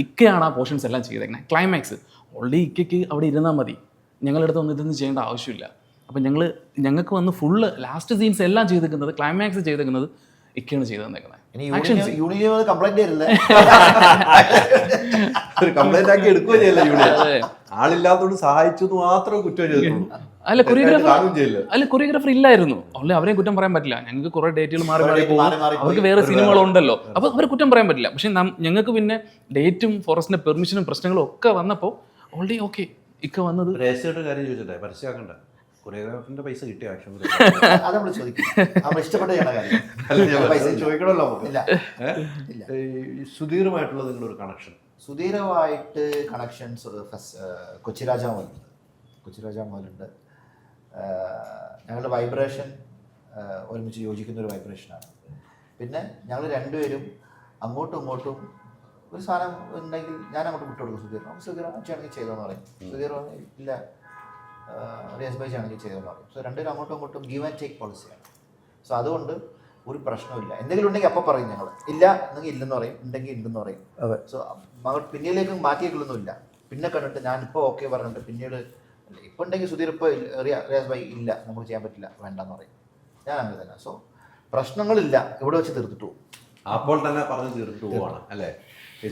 ഇക്കയാണ് ആ പോർഷൻസ് എല്ലാം ചെയ്തേക്കുന്നത്. ക്ലൈമാക്സ് ഓൾറെഡി ഇക്കയ്ക്ക് അവിടെ ഇരുന്നാൽ മതി, ഞങ്ങളടുത്ത് ഒന്നും ഇതൊന്നും ചെയ്യേണ്ട ആവശ്യമില്ല. അപ്പം ഞങ്ങൾക്ക് വന്ന് ഫുള്ള് ലാസ്റ്റ് സീൻസ് എല്ലാം ചെയ്തേക്കുന്നത്, ക്ലൈമാക്സ് ചെയ്തേക്കുന്നത് ഇക്കയാണ് ചെയ്ത് തന്നേക്കുന്നത്. ഇനി യൂണിയൻ കംപ്ലൈന്റ് വരില്ല. ഒരു കംപ്ലൈന്റ് ആക്കി എടുക്കുകയും ചെയ്യില്ല യൂണിയൻ. ആളില്ലാത്തോണ്ട് സഹായിച്ചു എന്ന് മാത്രമേ കുറ്റം ചെയ്തിട്ടുള്ളൂ. അല്ല കാണുകയും ചെയ്യില്ല. കൊറിയോഗ്രാഫർ ഇല്ലായിരുന്നു. അല്ലെ അവരെയും കുറ്റം പറയാൻ പറ്റില്ല. ഞങ്ങൾക്ക് കുറെ ഡേറ്റുകൾ മാറി മാറി പോകും. അവർക്ക് വേറെ സിനിമകളുണ്ടല്ലോ, അപ്പൊ അവരെ കുറ്റം പറയാൻ പറ്റില്ല. പക്ഷെ ഞങ്ങൾക്ക് പിന്നെ ഡേറ്റും ഫോറസ്റ്റിന്റെ പെർമിഷനും പ്രശ്നങ്ങളും ഒക്കെ വന്നപ്പോൾ ഓൾറെഡി ഓക്കെ ഇക്ക വന്നത്. രഹസ്യമായിട്ട് കാര്യം ചോദിച്ചിട്ടേ, പരസ്യമാക്കണ്ട. കൊറിയോഗ്രാഫറിന്റെ പൈസ കിട്ടിയ ആക്ഷൻ അത് നമ്മൾ ചോദിക്കും. നമ്മൾ ഇഷ്ടപ്പെട്ട കാര്യം ചോദിക്കണമല്ലോ. ഇല്ല. സുധീറുമായിട്ടുള്ള നിങ്ങളൊരു കണക്ഷൻ? സുധീരമായിട്ട് കണക്ഷൻസ് കൊച്ചിരാജ മുതലുണ്ട്. ഞങ്ങളുടെ വൈബ്രേഷൻ ഒരുമിച്ച് യോജിക്കുന്ന ഒരു വൈബ്രേഷനാണ്. പിന്നെ ഞങ്ങൾ രണ്ടുപേരും അങ്ങോട്ടും ഇങ്ങോട്ടും ഒരു സാധനം ഉണ്ടെങ്കിൽ ഞാൻ അങ്ങോട്ട് വിട്ടുകൊടുക്കും. സുധീർ ആണെങ്കിൽ ചെയ്തോന്ന് പറയും. സുധീർ ഇല്ല റിയാസ് ഭായി ആണെങ്കിൽ ചെയ്തോന്ന് പറയും. സോ രണ്ടുപേരും അങ്ങോട്ടും ഇങ്ങോട്ടും ഗീവ് ആൻഡ് ടേക്ക് പോളിസിയാണ്. സോ അതുകൊണ്ട് ഒരു പ്രശ്നമില്ല. എന്തെങ്കിലും ഉണ്ടെങ്കിൽ അപ്പം പറയും ഞങ്ങൾ. ഇല്ല എന്നെങ്കിൽ ഇല്ലെന്ന് പറയും, ഉണ്ടെങ്കിൽ ഉണ്ടെന്ന് പറയും. സോ പിന്നീടേക്ക് മാറ്റിയേക്കൊന്നുമില്ല. പിന്നെ കണ്ടിട്ട് ഞാനിപ്പോൾ ഓക്കെ പറഞ്ഞിട്ട് പിന്നീട് ഇപ്പം ഉണ്ടെങ്കിൽ സുധീർ ഇപ്പോൾ റിയാസ് ഭായി ഇല്ല നമുക്ക് ചെയ്യാൻ പറ്റില്ല വേണ്ടെന്ന് പറയും. ഞാൻ അങ്ങനെ തന്നെ. സോ പ്രശ്നങ്ങളില്ല, ഇവിടെ വെച്ച് തീർത്തിട്ട് പോകും. അപ്പോൾ തന്നെ പറഞ്ഞ് തീർത്തിട്ട് പോവാണ് അല്ലേ?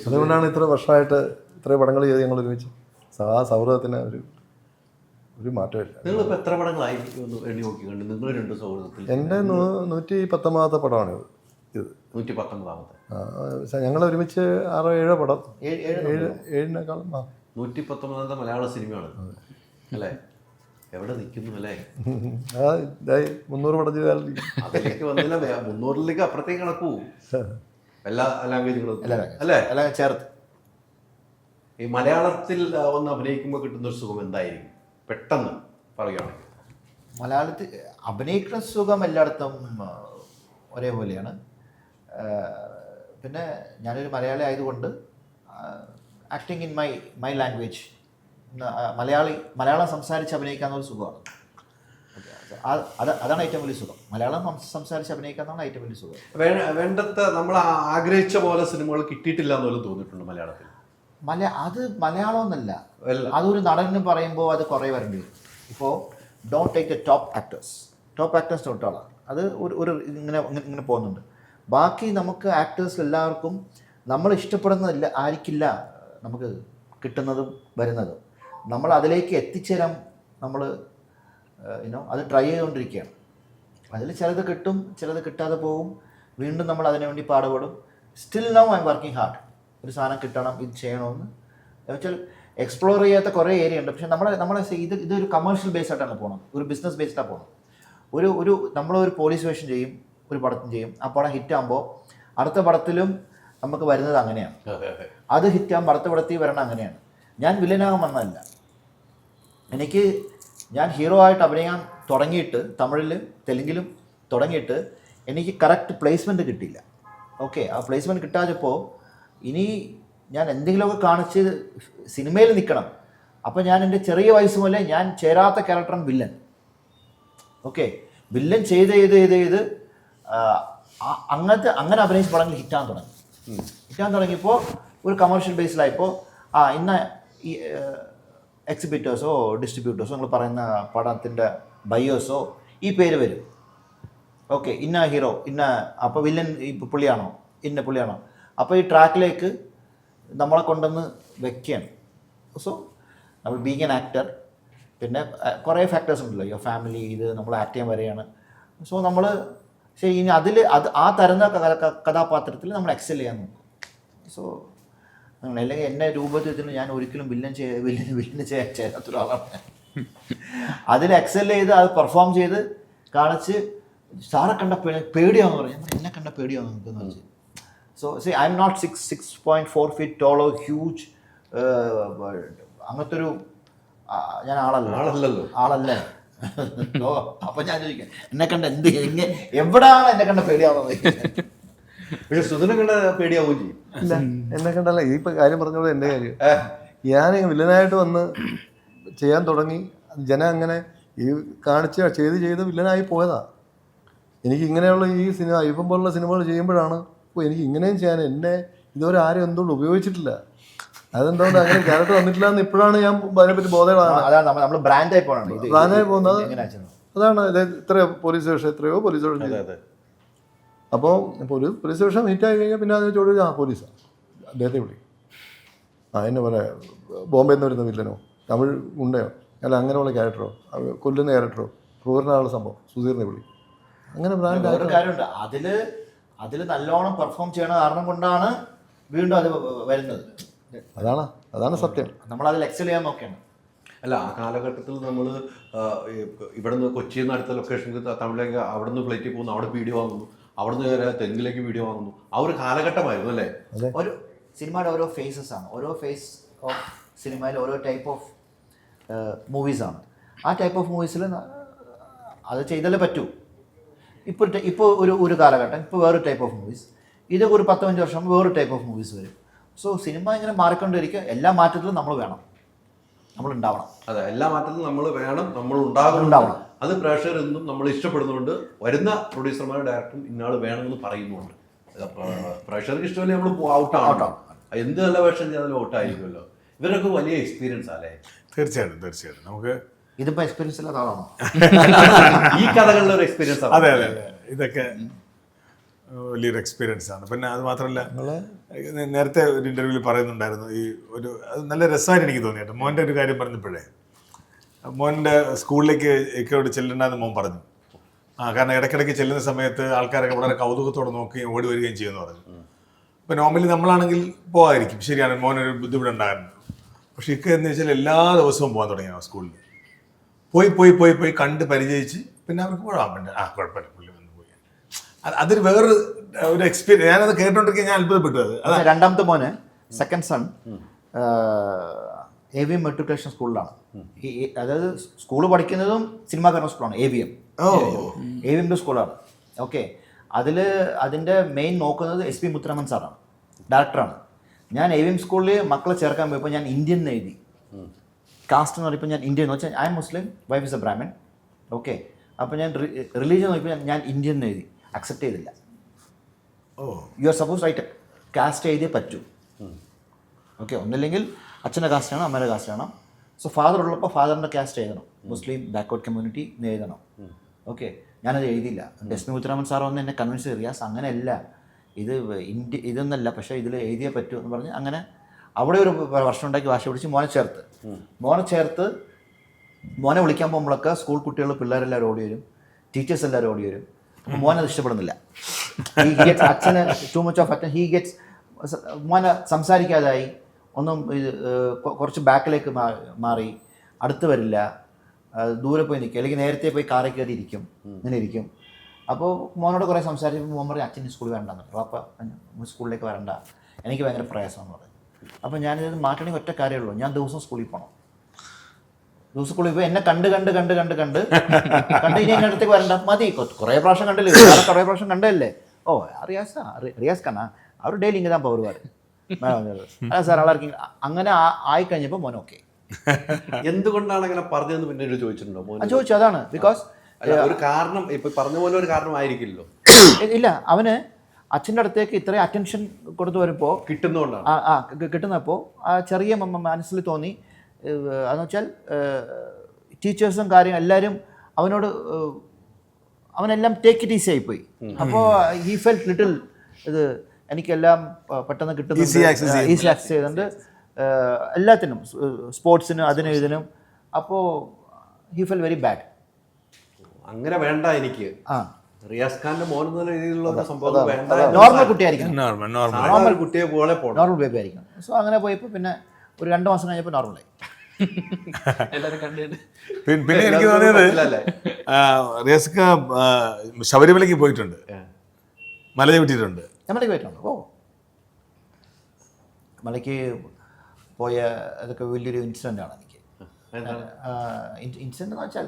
അതുകൊണ്ടാണ് ഇത്ര വർഷമായിട്ട് ഇത്രയും പടങ്ങൾ ചെയ്ത് ഞങ്ങൾ ഒരുമിച്ച് സൗഹൃദത്തിന് ഒരു മാറ്റമില്ല. നിങ്ങളിപ്പോൾ എത്ര പടങ്ങളായി എണ്ണി നോക്കി കണ്ട് നിങ്ങൾ രണ്ട് സൗഹൃദത്തിൽ? എൻ്റെ 119 പടമാണ് ഇത്. 119. ഞങ്ങൾ ഒരുമിച്ച് 6-7 പടം, 7-7-നേക്കാളും 119 മലയാള സിനിമയാണ് അല്ലേ? എവിടെ നിൽക്കുന്നു അല്ലേ? 300 പടം ചെയ്താൽ അതിലേക്ക് വന്നില്ല. 300ലേക്ക് അപ്പുറത്തേക്ക് കണക്കൂ എല്ലാ ലാംഗ്വേജുകളും അല്ലേ? എല്ലാം ചേർത്ത്. ഈ മലയാളത്തിൽ ഒന്ന് അഭിനയിക്കുമ്പോൾ കിട്ടുന്നൊരു സുഖം എന്തായിരിക്കും പെട്ടെന്ന് പറയുകയാണെങ്കിൽ? മലയാളത്തിൽ അഭിനയിക്കുന്ന സുഖം എല്ലായിടത്തും ഒരേപോലെയാണ്. പിന്നെ ഞാനൊരു മലയാളി ആയതുകൊണ്ട് acting in my language, Malayalam സംസാരിച്ച് അഭിനയിക്കാവുന്ന ഒരു സുഖമാണ്. അതാണ് ഏറ്റവും വലിയ സുഖം. മലയാളം സംസാരിച്ച് അഭിനയിക്കാവുന്നതാണ് ഏറ്റവും വലിയ സുഖം. വേണ്ടത്ര നമ്മൾ ആഗ്രഹിച്ച പോലെ സിനിമകൾ കിട്ടിയിട്ടില്ല എന്ന് പോലും തോന്നിയിട്ടുണ്ട് മലയാളത്തിൽ. അത് മലയാളം എന്നല്ല, അതൊരു നടന് പറയുമ്പോൾ അത് കുറേ വരേണ്ടി വരും. ഇപ്പോൾ don't take the top actors തൊട്ടാണ് അത് ഒരു ഇങ്ങനെ പോകുന്നുണ്ട്. ബാക്കി നമുക്ക് ആക്ടേഴ്സ് എല്ലാവർക്കും നമ്മൾ ഇഷ്ടപ്പെടുന്നതില്ല ആയിരിക്കില്ല നമുക്ക് കിട്ടുന്നതും വരുന്നതും. നമ്മൾ അതിലേക്ക് എത്തിച്ചേരാൻ നമ്മൾ അത് ട്രൈ ചെയ്തുകൊണ്ടിരിക്കുകയാണ്. അതിൽ ചിലത് കിട്ടും, ചിലത് കിട്ടാതെ പോകും. വീണ്ടും നമ്മൾ അതിനുവേണ്ടി പാടുപെടും. Still now I am working hard. ഒരു സാധനം കിട്ടണം, ഇത് ചെയ്യണമെന്ന് വെച്ചാൽ എക്സ്പ്ലോർ ചെയ്യാത്ത കുറേ ഏരിയ ഉണ്ട്. പക്ഷെ നമ്മളെ ഇതൊരു കമേഴ്ഷ്യൽ ബേസ് ആയിട്ടാണ് പോകുന്നത്, ഒരു ബിസിനസ് ബേസ്ഡാണ് പോകുന്നത്. നമ്മളൊരു പോലീസ് വേഷം ചെയ്യും, ഒരു പടത്തും ചെയ്യും. ആ പടം ഹിറ്റാകുമ്പോൾ അടുത്ത പടത്തിലും നമുക്ക് വരുന്നത് അങ്ങനെയാണ്. അത് ഹിറ്റാകുമ്പോൾ അടുത്ത പടത്തിൽ വരണം അങ്ങനെയാണ്. ഞാൻ വില്ലനാകാൻ വന്നതല്ല. ഞാൻ ഹീറോ ആയിട്ട് അഭിനയിക്കാൻ തുടങ്ങിയിട്ട് തമിഴിലും തെലുങ്കിലും തുടങ്ങിയിട്ട് എനിക്ക് കറക്റ്റ് പ്ലേസ്മെൻറ്റ് കിട്ടിയില്ല. ഓക്കെ, ആ പ്ലേസ്മെൻറ്റ് കിട്ടാത്തപ്പോൾ ഇനി ഞാൻ എന്തെങ്കിലുമൊക്കെ കാണിച്ച് സിനിമയിൽ നിൽക്കണം. അപ്പോൾ ഞാൻ എൻ്റെ ചെറിയ വയസ്സ് മുതലേ ഞാൻ ചേരാത്ത ക്യാരക്ടറാണ് വില്ലൻ. ഓക്കെ, വില്ലൻ ചെയ്ത് അങ്ങനെ അഭിനയിച്ച പടങ്ങൾ ഹിറ്റാൻ തുടങ്ങിയപ്പോൾ ഒരു കമേഴ്ഷ്യൽ ബേസിലായപ്പോൾ ഇന്ന ഈ എക്സിബിറ്റേഴ്സോ ഡിസ്ട്രിബ്യൂട്ടേഴ്സോ നിങ്ങൾ പറയുന്ന പടത്തിൻ്റെ ബയോസോ ഈ പേര് വരും. ഓക്കെ, ഇന്ന ഹീറോ ഇന്ന, അപ്പോൾ വില്ലൻ പുള്ളിയാണോ, ഇന്ന പുള്ളിയാണോ, അപ്പോൾ ഈ ട്രാക്കിലേക്ക് നമ്മളെ കൊണ്ടുവന്ന് വെക്കുകയാണ്. സോ നമ്മൾ ബീങ് ആൻ ആക്ടർ, പിന്നെ കുറേ ഫാക്ടേഴ്സ് ഉണ്ടല്ലോ, യുവർ ഫാമിലി, ഇത് നമ്മൾ ആക്ട് ചെയ്യാൻ വരികയാണ്. സോ നമ്മൾ ഇനി ആ തരുന്ന കഥാപാത്രത്തിൽ നമ്മൾ എക്സൽ ചെയ്യാൻ നോക്കും. സോ അല്ലെങ്കിൽ എന്നെ രൂപത്തിൽ ഞാൻ ഒരിക്കലും വില്ലന് ചെയ്യാത്തൊരാളാണ്. അതിൽ എക്സൽ ചെയ്ത് അത് പെർഫോം ചെയ്ത് കാണിച്ച് സാറെ കണ്ട പേടിയാന്ന് പറയും. എന്നെ കണ്ട പേടിയാന്ന് നിൽക്കുന്ന വെച്ച്. So I am not 6.4 feet tall or huge. അങ്ങനത്തെ ഒരു ഞാൻ ആളല്ലേ. അപ്പൊ ഞാൻ ചോദിക്കാം എന്നെ കണ്ട എവിടാണ് എന്നെ കണ്ട പേടിയാവുന്നത്? പക്ഷെ സുധനെ കണ്ട പേടിയാവുകയും ചെയ്യും. ഇല്ല, എന്നെ കണ്ടല്ല. ഈ കാര്യം പറഞ്ഞോളൂ. എൻ്റെ കാര്യം ഞാൻ വില്ലനായിട്ട് വന്ന് ചെയ്യാൻ തുടങ്ങി. ജനം അങ്ങനെ ഈ ചെയ്ത് വില്ലനായി പോയതാ. എനിക്ക് ഇങ്ങനെയുള്ള ഈ സിനിമ ഇപ്പം പോലുള്ള സിനിമകൾ ചെയ്യുമ്പോഴാണ് എനിക്ക് ഇങ്ങനെയും ചെയ്യാൻ എന്നെ ഇതുവരെ ആരും എന്തുകൊണ്ട് ഉപയോഗിച്ചിട്ടില്ല. അതെന്തുകൊണ്ട് അങ്ങനെ ക്യാരക്ടർ വന്നിട്ടില്ല എന്ന് ഇപ്പോഴാണ് ഞാൻ അതിനെപ്പറ്റി ബോധമാണ്. ബ്രാൻഡായി പോകുന്നത്. അതാണ് ഇത്ര പോലീസ് സ്റ്റേഷൻ, എത്രയോ പോലീസ് സ്റ്റേഷൻ. അപ്പോൾ പോലീസ് സ്റ്റേഷൻ മീറ്റായി കഴിഞ്ഞാൽ പിന്നെ അതിന് ചോദിച്ചു പോലീസാണ് അദ്ദേഹത്തെ വിളി എന്നെ പറയാം ബോംബെയിൽ നിന്ന് വരുന്ന വില്ലനോ തമിഴ് ഉണ്ടയോ അല്ല അങ്ങനെയുള്ള ക്യാരക്ടറോ കൊല്ലുന്ന ക്യാരക്ടറോ ക്രൂരനാളുള്ള സംഭവം സുധീറിനെ വിളി അങ്ങനെ വേറൊരു കാര്യമുണ്ട്, അതിൽ നല്ലോണം പെർഫോം ചെയ്യണ കാരണം കൊണ്ടാണ് വീണ്ടും അത് വരുന്നത്. അതാണ് സത്യം. നമ്മൾ അതിൽ എക്സൽ ചെയ്യാൻ നോക്കിയാണ്. അല്ല, ആ കാലഘട്ടത്തിൽ നമ്മൾ ഇവിടെ നിന്ന് കൊച്ചിയിൽ നിന്ന് അടുത്ത ലൊക്കേഷനിൽ തമിഴിലേക്ക് അവിടെ നിന്ന് ഫ്ലൈറ്റിൽ പോകുന്നു, അവിടെ വീഡിയോ വാങ്ങുന്നു, അവിടെ നിന്ന് തെലുങ്കിലേക്ക് വീഡിയോ വാങ്ങുന്നു. ആ ഒരു കാലഘട്ടമായിരുന്നു അല്ലേ? ഒരു സിനിമയുടെ ഓരോ ഫേസസ് ആണ്, ഓരോ ഫേസ് ഓഫ് സിനിമയിൽ ഓരോ ടൈപ്പ് ഓഫ് മൂവീസാണ്. ആ ടൈപ്പ് ഓഫ് മൂവീസിൽ അത് ചെയ്താലേ പറ്റൂ. ഇപ്പോൾ ഒരു കാലഘട്ടം, ഇപ്പോൾ വേറൊരു ടൈപ്പ് ഓഫ് മൂവീസ്, ഇത് ഒരു 10-15 വർഷം വേറൊരു ടൈപ്പ് ഓഫ് മൂവീസ് വരും. സോ സിനിമ ഇങ്ങനെ മാറിക്കൊണ്ടിരിക്കുക. എല്ലാ മാറ്റത്തിലും നമ്മൾ വേണം, നമ്മൾ ഉണ്ടാവണം. അതെ, എല്ലാ മാറ്റത്തിലും നമ്മൾ വേണം, നമ്മൾ ഉണ്ടാവണം. അത് പ്രേക്ഷകർ എന്നും നമ്മൾ ഇഷ്ടപ്പെടുന്നുണ്ട്. വരുന്ന പ്രൊഡ്യൂസർമാരും ഡയറക്ടറും ഇന്നാൾ വേണമെന്ന് പറയുന്നുണ്ട്. പ്രേക്ഷകർക്ക് ഇഷ്ടമല്ലേ നമ്മൾ ഔട്ടാണ്. എന്ത് നല്ല വേഷം ചെയ്താലും ഔട്ടായിരിക്കുമല്ലോ. ഇവരൊക്കെ വലിയ എക്സ്പീരിയൻസ് അല്ലേ? തീർച്ചയായിട്ടും നമുക്ക് ഇതിപ്പോൾ എക്സ്പീരിയൻസ് ഇല്ലാത്ത ആളാണോ? ഈ കഥകളിലെ ഒരു എക്സ്പീരിയൻസ് ആണ്. അതെ, ഇതൊക്കെ വലിയൊരു എക്സ്പീരിയൻസ് ആണ്. പിന്നെ അത് മാത്രമല്ല, നേരത്തെ ഒരു ഇൻ്റർവ്യൂവിൽ പറയുന്നുണ്ടായിരുന്നു, അത് നല്ല രസമായിട്ട് എനിക്ക് തോന്നിയിട്ട് മോൻ്റെ ഒരു കാര്യം പറഞ്ഞപ്പോഴേ, മോൻ്റെ സ്കൂളിലേക്ക് ഒക്കെയോട് ചെല്ലണ്ടെന്ന് മോൻ പറഞ്ഞു. കാരണം ഇടയ്ക്കിടയ്ക്ക് ചെല്ലുന്ന സമയത്ത് ആൾക്കാരൊക്കെ വളരെ കൗതുകത്തോടെ നോക്കി ഓടി വരികയും ചെയ്യുമെന്ന് പറഞ്ഞു. അപ്പോൾ നോർമലി നമ്മളാണെങ്കിൽ പോകാതിരിക്കും, ശരിയാണ്, മോനൊരു ബുദ്ധിമുട്ടുണ്ടായിരുന്നു. പക്ഷെ എന്ന് വെച്ചാൽ എല്ലാ ദിവസവും പോകാൻ തുടങ്ങി ആ സ്കൂളിൽ. പോയി കണ്ട് പരിചയിച്ച് പിന്നെ അവർക്ക് കുഴപ്പമില്ല പുള്ളി വന്ന് പോയി. അതൊരു വേറൊരു എക്സ്പീരിയൻസ്. ഞാനത് കേട്ടോണ്ടിരിക്കാൻ ഞാൻ അത്ഭുതപ്പെട്ടത്. രണ്ടാമത്തെ മോന് സെക്കൻഡ് സൺ AVM മെട്രിക്കുലേഷൻ സ്കൂളിലാണ്. അതായത് സ്കൂൾ പഠിക്കുന്നതും സിനിമാക്കാരുടെ സ്കൂളാണ് AVM സ്കൂളാണ്. ഓക്കെ, അതിൻ്റെ മെയിൻ നോക്കുന്നത് SP മുത്തുരാമൻ സാറാണ്, ഡയറക്ടറാണ്. ഞാൻ AVM സ്കൂളിൽ മക്കളെ ചേർക്കാൻ പോയപ്പോൾ ഞാൻ ഇന്ത്യൻ എഴുതി. കാസ്റ്റ് എന്ന് പറയുമ്പോൾ ഞാൻ ഇന്ത്യൻ എന്ന് വെച്ചാൽ I am Muslim, wife is a Brahmin. Okay, അപ്പോൾ ഞാൻ റിലീജിയൻ നോക്കിയപ്പോൾ ഞാൻ ഇന്ത്യൻ എഴുതി. അക്സെപ്റ്റ് ചെയ്തില്ല. You are suppose write, caste എഴുതിയേ പറ്റൂ. ഓക്കെ, ഒന്നില്ലെങ്കിൽ അച്ഛൻ്റെ കാസ്റ്റ് ആണ്, അമ്മയുടെ കാസ്റ്റ് ആണ്. സോ ഫാദർ ഉള്ളപ്പോൾ ഫാദറിൻ്റെ കാസ്റ്റ് എഴുതണം, മുസ്ലിം ബാക്ക്വേർഡ് കമ്മ്യൂണിറ്റി എന്ന് എഴുതണം. ഓക്കെ, ഞാനത് എഴുതിയില്ല. SP മുത്തുരാമൻ സാർ വന്ന് എന്നെ കൺവിൻസ് ചെയ്ത്, റിയാസ് അങ്ങനെയല്ല, ഇതൊന്നല്ല, പക്ഷേ ഇതിൽ എഴുതിയേ പറ്റൂ എന്ന് പറഞ്ഞ് അങ്ങനെ അവിടെ ഒരു വർഷം ഉണ്ടാക്കി വാശി പിടിച്ച് മോനെ ചേർത്ത് മോനെ വിളിക്കാൻ പോകുമ്പോഴൊക്കെ സ്കൂൾ കുട്ടികൾ പിള്ളേരെല്ലാവരും ഓടി വരും, ടീച്ചേഴ്സ് എല്ലാവരും ഓടി വരും. അപ്പോൾ മോനത് ഇഷ്ടപ്പെടുന്നില്ല. അച്ഛന് ടു മച്ച് ഓഫ് അറ്റൻ, മോനെ സംസാരിക്കാതായി, ഒന്നും കുറച്ച് ബാക്കിലേക്ക് മാറി, അടുത്ത് വരില്ല, ദൂരെ പോയി നിൽക്കും, അല്ലെങ്കിൽ നേരത്തെ പോയി കാറിൽ കയറി ഇരിക്കും, ഇങ്ങനെ ഇരിക്കും. അപ്പോൾ മോനോട് കുറേ സംസാരിച്ചപ്പോൾ മോൻ പറയും അച്ഛൻ സ്കൂളിൽ വരണ്ടെന്ന് പറയും. അപ്പോൾ സ്കൂളിലേക്ക് വരണ്ട, എനിക്ക് ഭയങ്കര പ്രയാസമെന്ന് പറയും. അപ്പോൾ ഞാനിത് മാറ്റണമെങ്കിൽ ഒറ്റ കാര്യമുള്ളൂ, ഞാൻ ദിവസം സ്കൂളിൽ പോകണം. ദിവസം സ്കൂളിൽ പോയി എന്നെ കണ്ട് ഇനി എൻ്റെ അടുത്തേക്ക് വരണ്ട, മതി, കുറേ പ്രാവശ്യം കണ്ടില്ലേ, കുറേ പ്രാവശ്യം കണ്ടല്ലേ, ഓ റിയാസ് കണ്ണാ അവർ ഡെയിലി ഇങ്ങനെ தான் போவார் അല്ല സാർ അളർക്കി. അങ്ങനെ ആയിക്കഴിഞ്ഞപ്പോൾ മോൻ ഓക്കെ. എന്തുകൊണ്ടാണ് അങ്ങനെ പറഞ്ഞതെന്ന് പിന്നീട് ചോദിച്ചിട്ടുണ്ടോ? ചോദിച്ചു, അതാണ് ബിക്കോസ് ഒരു കാരണം, ഇപ്പൊ പറഞ്ഞ പോലെ ഒരു കാരണമായിരിക്കില്ലോ. ഇല്ല, അവന് അച്ഛൻ്റെ അടുത്തേക്ക് ഇത്രയും അറ്റൻഷൻ കൊടുത്തു വരുമ്പോൾ കിട്ടുന്നപ്പോൾ ആ ചെറിയ മനസ്സിൽ തോന്നി, അതെന്ന് വെച്ചാൽ ടീച്ചേഴ്സും കാര്യം എല്ലാവരും അവനെല്ലാം ടേക്ക് ഇറ്റ് ഈസി ആയിപ്പോയി. അപ്പോൾ ഹി ഫെൽറ്റ് ലിറ്റിൽ ഇത് എനിക്കെല്ലാം പെട്ടെന്ന് കിട്ടുന്നു, ഈസി ആക്സസ് ചെയ്തുകൊണ്ട് എല്ലാത്തിനും, സ്പോർട്സിനും അതിനും ഇതിനും. അപ്പോൾ ഹി ഫെൽ വെരി ബാഡ്. അങ്ങനെ വേണ്ട, എനിക്ക് റിയാസ് ഖാന്റെ മോൻ എന്ന രീതിയിലുള്ള സംഭവം വേണ്ട, നോർമൽ കുട്ടിയായിരിക്കും, നോർമൽ കുട്ടിയെ പോലെ നോർമൽ ബേബി ആയിരിക്കും. സോ അങ്ങനെ പോയപ്പോൾ പിന്നെ ഒരു 2 മാസം കഴിഞ്ഞപ്പോൾ നോർമലായി. പിന്നെ എനിക്ക് തോന്നിയത് റിയാസ് ഖാൻ ശബരിമലയ്ക്ക് പോയിട്ടുണ്ട്, മല ചവിട്ടിയിട്ടുണ്ട്. മലയ്ക്ക് പോയിട്ടുണ്ട്. മലയ്ക്ക് പോയ അതൊക്കെ വലിയൊരു ഇൻസിഡൻ്റാണ് എനിക്ക്. ഇൻസിഡൻ്റ് എന്ന് വെച്ചാൽ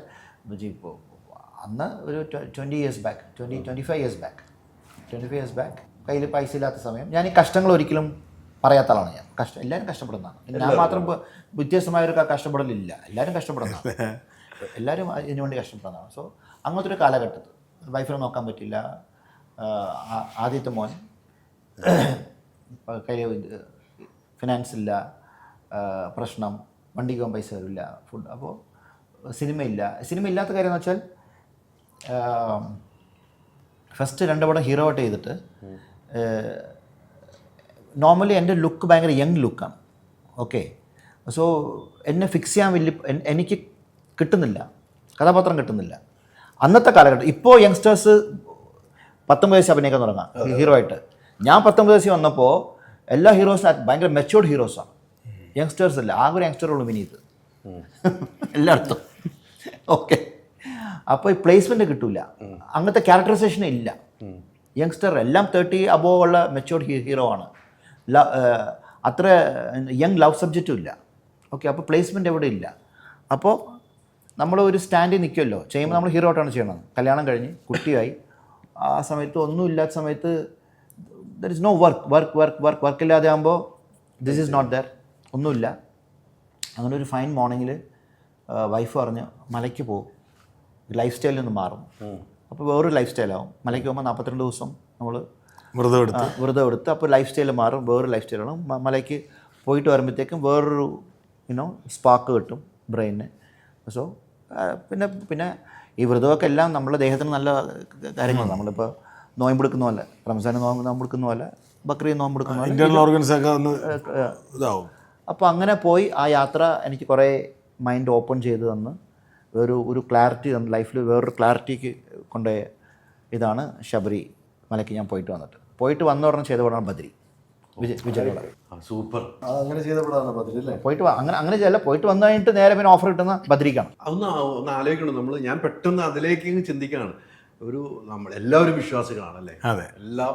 ഇപ്പോൾ അന്ന് ഒരു 20 years back, 25 years back കയ്യിൽ പൈസ ഇല്ലാത്ത സമയം, ഞാൻ ഈ കഷ്ടങ്ങൾ ഒരിക്കലും പറയാത്ത ആളാണ്. ഞാൻ എല്ലാവരും കഷ്ടപ്പെടുന്നതാണ്, ഞാൻ മാത്രം വ്യത്യസ്തമായൊരു കഷ്ടപ്പെടലില്ല, എല്ലാവരും കഷ്ടപ്പെടുന്നതാണ്, എല്ലാവരും ഇതിനു വേണ്ടി കഷ്ടപ്പെടുന്നതാണ്. സോ അങ്ങനത്തെ ഒരു കാലഘട്ടത്തിൽ വൈഫിനെ നോക്കാൻ പറ്റില്ല, ആദ്യത്തെ മോൻ കയ്യിൽ ഫിനാൻസ് ഇല്ല, പ്രശ്നം, വണ്ടിക്ക് പോകാൻ പൈസ വരില്ല, ഫുഡ്. അപ്പോൾ സിനിമ ഇല്ലാത്ത കാര്യം എന്ന് വെച്ചാൽ ഫസ്റ്റ് 2 പടം ഹീറോ ആയിട്ട് ചെയ്തിട്ട് നോർമലി എൻ്റെ ലുക്ക് ഭയങ്കര യങ് ലുക്കാണ്. ഓക്കെ, സോ എന്നെ ഫിക്സ് ചെയ്യാൻ എനിക്ക് കിട്ടുന്നില്ല, കഥാപാത്രം കിട്ടുന്നില്ല അന്നത്തെ കാലഘട്ടം. ഇപ്പോൾ യങ്സ്റ്റേഴ്സ് 19 വയസ്സ് അഭിനയിക്കാൻ തുടങ്ങാം ഹീറോ ആയിട്ട്. ഞാൻ 19 വയസ്സിൽ വന്നപ്പോൾ എല്ലാ ഹീറോസും ഭയങ്കര മെച്ചുവേർഡ് ഹീറോസാണ്, യങ്സ്റ്റേഴ്സ് അല്ല. ആകെ ഒരു യങ്സ്റ്റർ ഉള്ളൂ വിനീത് എല്ലായിടത്തും. ഓക്കെ, അപ്പോൾ ഈ പ്ലേസ്മെൻറ്റ് കിട്ടില്ല, അങ്ങനത്തെ ക്യാരക്ടറൈസേഷൻ ഇല്ല. യങ്സ്റ്റർ എല്ലാം 30 അബോവ് ഉള്ള മെച്ചുവേർഡ് ഹീറോ ആണ്. അത്ര യങ് ലവ് സബ്ജക്റ്റും ഇല്ല. ഓക്കെ, അപ്പോൾ പ്ലേസ്മെൻറ്റ് എവിടെ ഇല്ല. അപ്പോൾ നമ്മൾ ഒരു സ്റ്റാൻഡിൽ നിൽക്കുമല്ലോ, ചെയ്യുമ്പോൾ നമ്മൾ ഹീറോ ആയിട്ടാണ് ചെയ്യണത്. കല്യാണം കഴിഞ്ഞ് കുട്ടിയായി ആ സമയത്ത് ഒന്നും ഇല്ലാത്ത സമയത്ത് ദർ ഇസ് നോ വർക്കില്ലാതെ ആകുമ്പോൾ ദിസ് ഈസ് നോട്ട് ദർ, ഒന്നുമില്ല. അങ്ങനെ ഒരു ഫൈൻ മോർണിംഗിൽ വൈഫ് പറഞ്ഞ് മലയ്ക്ക് പോകും, ലൈഫ് സ്റ്റൈലിൽ നിന്ന് മാറും. അപ്പോൾ വേറൊരു ലൈഫ് സ്റ്റൈലാവും. മലയ്ക്ക് പോകുമ്പോൾ 42 ദിവസം നമ്മൾ വ്രതം എടുത്ത് അപ്പോൾ ലൈഫ് സ്റ്റൈൽ മാറും, വേറൊരു ലൈഫ് സ്റ്റൈലാണ്. മലയ്ക്ക് പോയിട്ട് വരുമ്പോഴത്തേക്കും വേറൊരു സ്പാർക്ക് കിട്ടും ബ്രെയിനിന്. സോ പിന്നെ ഈ വ്രതമൊക്കെ എല്ലാം നമ്മുടെ ദേഹത്തിന് നല്ല കാര്യങ്ങളാണ്. നമ്മളിപ്പോൾ നോയമ്പെടുക്കുന്ന പോലെ, റംസാൻ നോമ്പെടുക്കുന്ന പോലെ, ബക്രീദ് നോമ്പെടുക്കുന്ന പോലെ ഇതാവും. അപ്പോൾ അങ്ങനെ പോയി ആ യാത്ര എനിക്ക് കുറേ മൈൻഡ് ഓപ്പൺ ചെയ്ത് തന്ന് ഒരു ക്ലാരിറ്റി തന്നു ലൈഫിൽ, വേറൊരു ക്ലാരിറ്റിക്ക് കൊണ്ടുപോയ ഇതാണ് ശബരി മലയ്ക്ക് ഞാൻ പോയിട്ട് വന്ന ഉടനെ ചെയ്ത പടമാണ് ബദ്രി, വിജയ്. സൂപ്പർ. അങ്ങനെ ചെയ്ത പടമാണ് ബദ്രി അല്ലേ? പോയിട്ട് അങ്ങനെ ചെയ്യല്ല, പോയിട്ട് വന്നു കഴിഞ്ഞിട്ട് നേരെ പിന്നെ ഓഫർ കിട്ടുന്ന ബദ്രിക്കാണ്. ഒന്ന് ആലോചിക്കണം ഞാൻ പെട്ടെന്ന് അതിലേക്ക് ചിന്തിക്കുകയാണ്. എല്ലാവരും വിശ്വാസികളാണല്ലേ? അതെ, എല്ലാം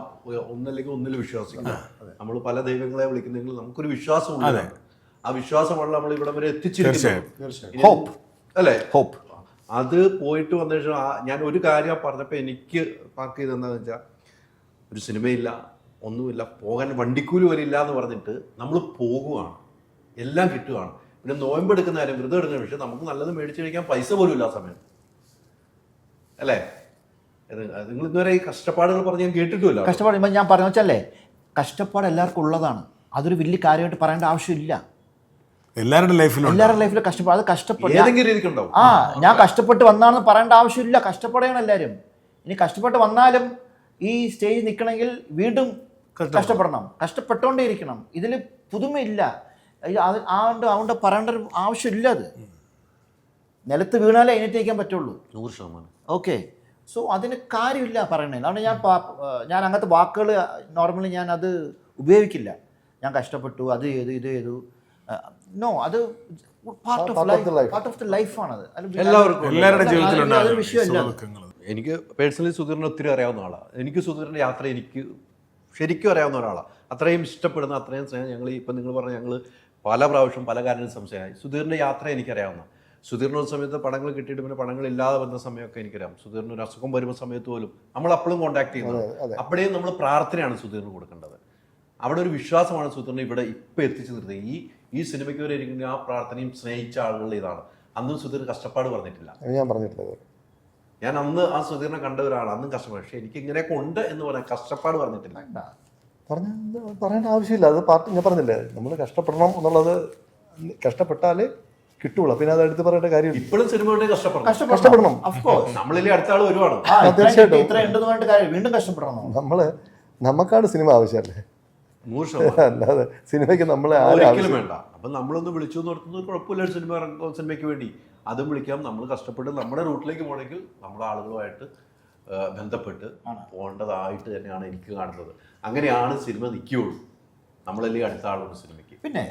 ഒന്നല്ലെങ്കിൽ ഒന്നിൽ വിശ്വാസികളാണ്. നമ്മൾ പല ദൈവങ്ങളെ വിളിക്കുന്നെങ്കിൽ നമുക്കൊരു വിശ്വാസം ഉണ്ട്. ആ വിശ്വാസമുള്ള നമ്മൾ ഇവിടെ വരെ എത്തിച്ചിരിക്കുന്നത് ഹോപ്പ് അല്ലേ? ഹോപ്പ്. അത് പോയിട്ട് വന്ന ശേഷം ഞാൻ ഒരു കാര്യം പറഞ്ഞപ്പോൾ എനിക്ക് പാർക്ക് ചെയ്തെന്താണെന്ന് വെച്ചാൽ, ഒരു സിനിമയില്ല, ഒന്നുമില്ല, പോകാൻ വണ്ടിക്കൂലി വരെ ഇല്ല എന്ന് പറഞ്ഞിട്ട് നമ്മൾ പോകുവാണ്, എല്ലാം കിട്ടുകയാണ്. പിന്നെ നോയമ്പെടുക്കുന്ന കാര്യം, വ്രതം എടുക്കുന്ന വിഷയം, നമുക്ക് നല്ലത് മേടിച്ച് കഴിക്കാൻ പൈസ പോലും ഇല്ല ആ സമയം അല്ലേ? നിങ്ങൾ ഇതുവരെ ഈ കഷ്ടപ്പാടുകൾ പറഞ്ഞ് ഞാൻ കേട്ടിട്ടില്ല. കഷ്ടപ്പാട് ഞാൻ പറഞ്ഞു വെച്ചല്ലേ, കഷ്ടപ്പാട് എല്ലാവർക്കും ഉള്ളതാണ്. അതൊരു വലിയ കാര്യമായിട്ട് പറയേണ്ട ആവശ്യമില്ല. എല്ലാവരുടെ ലൈഫിലും കഷ്ടപ്പാട്, അത് കഷ്ടപ്പെട്ട് ഏതെങ്കിലും രീതിക്കുണ്ടാവും. ഞാൻ കഷ്ടപ്പെട്ട് വന്നാണെന്ന് പറയേണ്ട ആവശ്യമില്ല. കഷ്ടപ്പെടുകയാണ് എല്ലാവരും. ഇനി കഷ്ടപ്പെട്ട് വന്നാലും ഈ സ്റ്റേജ് നിൽക്കണമെങ്കിൽ വീണ്ടും കഷ്ടപ്പെടണം, കഷ്ടപ്പെട്ടുകൊണ്ടേ ഇരിക്കണം. ഇതിൽ പുതുമയില്ല. അതുകൊണ്ട് പറയേണ്ട ഒരു ആവശ്യമില്ല. അത് നിലത്ത് വീണാലേ അതിനകത്ത് നിൽക്കാൻ പറ്റുള്ളൂ. 100%. ഓക്കെ, സോ അതിന് കാര്യമില്ല പറയണേ. അതുകൊണ്ട് ഞാൻ അങ്ങനത്തെ വാക്കുകൾ നോർമലി ഞാൻ അത് ഉപയോഗിക്കില്ല. ഞാൻ കഷ്ടപ്പെട്ടു, അത് ചെയ്തു, ഇത് ചെയ്തു. നോ, അത് പാർട്ട് ഓഫ് ദ ലൈഫാണത്. എല്ലാവരുടെ ജീവിതത്തിലുണ്ട് അതൊരു വിഷയമല്ല. എനിക്ക് പേഴ്സണലി സുധീറിനെ ഒത്തിരി അറിയാവുന്ന ആളാണ്. എനിക്ക് സുധീറിൻ്റെ യാത്ര എനിക്ക് ശരിക്കും അറിയാവുന്ന ഒരാളാണ്. അത്രയും ഇഷ്ടപ്പെടുന്ന, അത്രയും സ്നേഹം. ഞങ്ങൾ ഇപ്പം നിങ്ങൾ പറഞ്ഞ ഞങ്ങൾ പല പ്രാവശ്യം പല കാര്യങ്ങളും സംശയമായി. സുധീറിൻ്റെ യാത്ര എനിക്കറിയാവുന്ന. സുധീറിന് ഒരു സമയത്ത് പടങ്ങൾ കിട്ടിയിട്ട് പിന്നെ പടങ്ങളില്ലാതെ വന്ന സമയമൊക്കെ എനിക്കറിയാം. സുധീറിന് ഒരു അസുഖം വരുന്ന സമയത്ത് പോലും നമ്മൾ അപ്പോഴും കോൺടാക്ട് ചെയ്യുന്നത്. അപ്പോഴേയും നമ്മൾ പ്രാർത്ഥനയാണ് സുധീറിന് കൊടുക്കേണ്ടത്. അവിടെ ഒരു വിശ്വാസമാണ് സുധീറിനെ ഇവിടെ ഇപ്പം എത്തിച്ചു നിർത്തുന്നത്. ഈ സിനിമയ്ക്ക് വരെ ഇരിക്കുന്ന ആ പ്രാർത്ഥനയും സ്നേഹിച്ച ആളുകളുടെ ഇതാണ്. അന്നും സുധീർ കഷ്ടപ്പാട് പറഞ്ഞിട്ടില്ല. ഞാൻ അന്ന് ആ സുധീറിനെ കണ്ട ഒരാളാണ്, അന്നും കഷ്ടപ്പാട്. പക്ഷെ എനിക്ക് ഇങ്ങനെയൊക്കെ ഉണ്ട് എന്ന് പറയാൻ കഷ്ടപ്പാട് പറഞ്ഞിട്ടില്ല. പറയേണ്ട ആവശ്യമില്ല. അത് പാർട്ടി ഞാൻ പറഞ്ഞില്ലേ, നമ്മൾ കഷ്ടപ്പെടണം എന്നുള്ളത്, കഷ്ടപ്പെട്ടാലേ കിട്ടുള്ളൂ. പിന്നെ അത് എടുത്ത് പറയേണ്ട കാര്യം. ഇപ്പോഴും സിനിമയുടെ കഷ്ടപ്പെടണം. നമ്മളിലെ അടുത്ത ആൾ വരുവാണ്. തീർച്ചയായിട്ടും വീണ്ടും കഷ്ടപ്പെടണം. നമുക്കാണ് സിനിമ ആവശ്യമല്ലേ, 100%. അല്ലാതെ സിനിമയ്ക്ക് നമ്മളെ ഒരിക്കലും വേണ്ട. അപ്പം നമ്മളൊന്ന് വിളിച്ചു നടത്തുന്നത് കുഴപ്പമില്ല. സിനിമയ്ക്ക് വേണ്ടി അതും വിളിക്കാം. നമ്മൾ കഷ്ടപ്പെട്ട് നമ്മുടെ റൂട്ടിലേക്ക് പോകണമെങ്കിൽ നമ്മുടെ ആളുകളുമായിട്ട് ബന്ധപ്പെട്ട് പോകേണ്ടതായിട്ട് തന്നെയാണ് എനിക്ക് കാണുന്നത്. അങ്ങനെയാണ് സിനിമ നിൽക്കുകയുള്ളൂ. നമ്മളല്ലേ അടുത്ത ആളുണ്ട് സിനിമയ്ക്ക്. പിന്നെ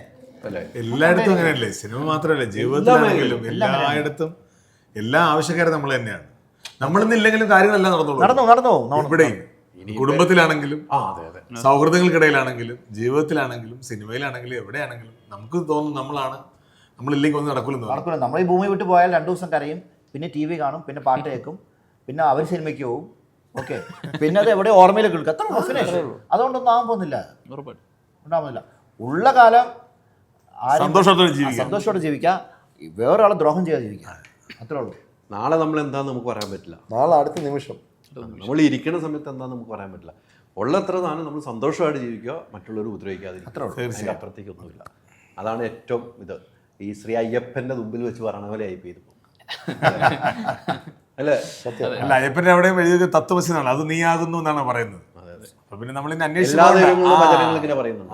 അല്ലേ? എല്ലായിടത്തും അങ്ങനെയല്ലേ? സിനിമ മാത്രമല്ല, ജീവിതത്തിലാണെങ്കിലും എല്ലായിടത്തും എല്ലാ ആവശ്യക്കാരും നമ്മൾ തന്നെയാണ്. നമ്മളിന്നില്ലെങ്കിലും കാര്യങ്ങളെല്ലാം നടന്നോളൂ. ഇവിടെയും കുടുംബത്തിലാണെങ്കിലും, സൗഹൃദങ്ങൾക്കിടയിലാണെങ്കിലും, ജീവിതത്തിലാണെങ്കിലും, സിനിമയിലാണെങ്കിലും, എവിടെയാണെങ്കിലും നമുക്ക് തോന്നും നമ്മളില്ലെങ്കിൽ ഒന്നും നടക്കില്ല. നമ്മൾ ഈ ഭൂമി വിട്ട് പോയാൽ 2 ദിവസം കരയും, പിന്നെ TV കാണും, പിന്നെ പാട്ട് കേൾക്കും, പിന്നെ അവർ സിനിമയ്ക്ക് പോകും. ഓക്കെ, പിന്നെ അത് എവിടെ ഓർമ്മയിലേക്ക് എടുക്കും. അത്ര ഫിനിഷ്. അതുകൊണ്ടൊന്നും ആവാൻ പോകുന്നില്ല, ഉണ്ടാവുന്നില്ല. ഉള്ള കാലം സന്തോഷത്തോടെ ജീവിക്കാം, വേറൊരാളെ ദ്രോഹം ചെയ്യാതെ ജീവിക്കാം. അത്രേ ഉള്ളൂ. നാളെ നമ്മൾ എന്താന്ന് നമുക്ക് പറയാൻ പറ്റില്ല. നാളെ അടുത്ത നിമിഷം നമ്മൾ ഇരിക്കുന്ന സമയത്ത് എന്താണെന്ന് നമുക്ക് പറയാൻ പറ്റില്ല. ഉള്ളത്ര സാധനം നമ്മൾ സന്തോഷമായിട്ട് ജീവിക്കുക, മറ്റുള്ളവർ ഉപദ്രവിക്കാതിരിക്കുക. അപ്പുറത്തേക്കൊന്നുമില്ല. അതാണ് ഏറ്റവും ഇത്. ഈ ശ്രീ അയ്യപ്പൻ്റെ മുമ്പിൽ വെച്ച് പറയണ പോലെ ആയിപ്പോയി ഇതിപ്പോൾ. അല്ലേ? അല്ല അയ്യപ്പന്റെ അവിടെയും എഴുതിയത് തത്വമസി എന്നാണ്, അത് നീ ആകുന്നു എന്നാണ് പറയുന്നത്. അപ്പൊ പിന്നെ നമ്മൾ ഇന്ന് എല്ലാ ദൈവങ്ങളും അന്വേഷിച്ചു വചനങ്ങൾ ഇങ്ങനെ പറയുന്നുണ്ട്.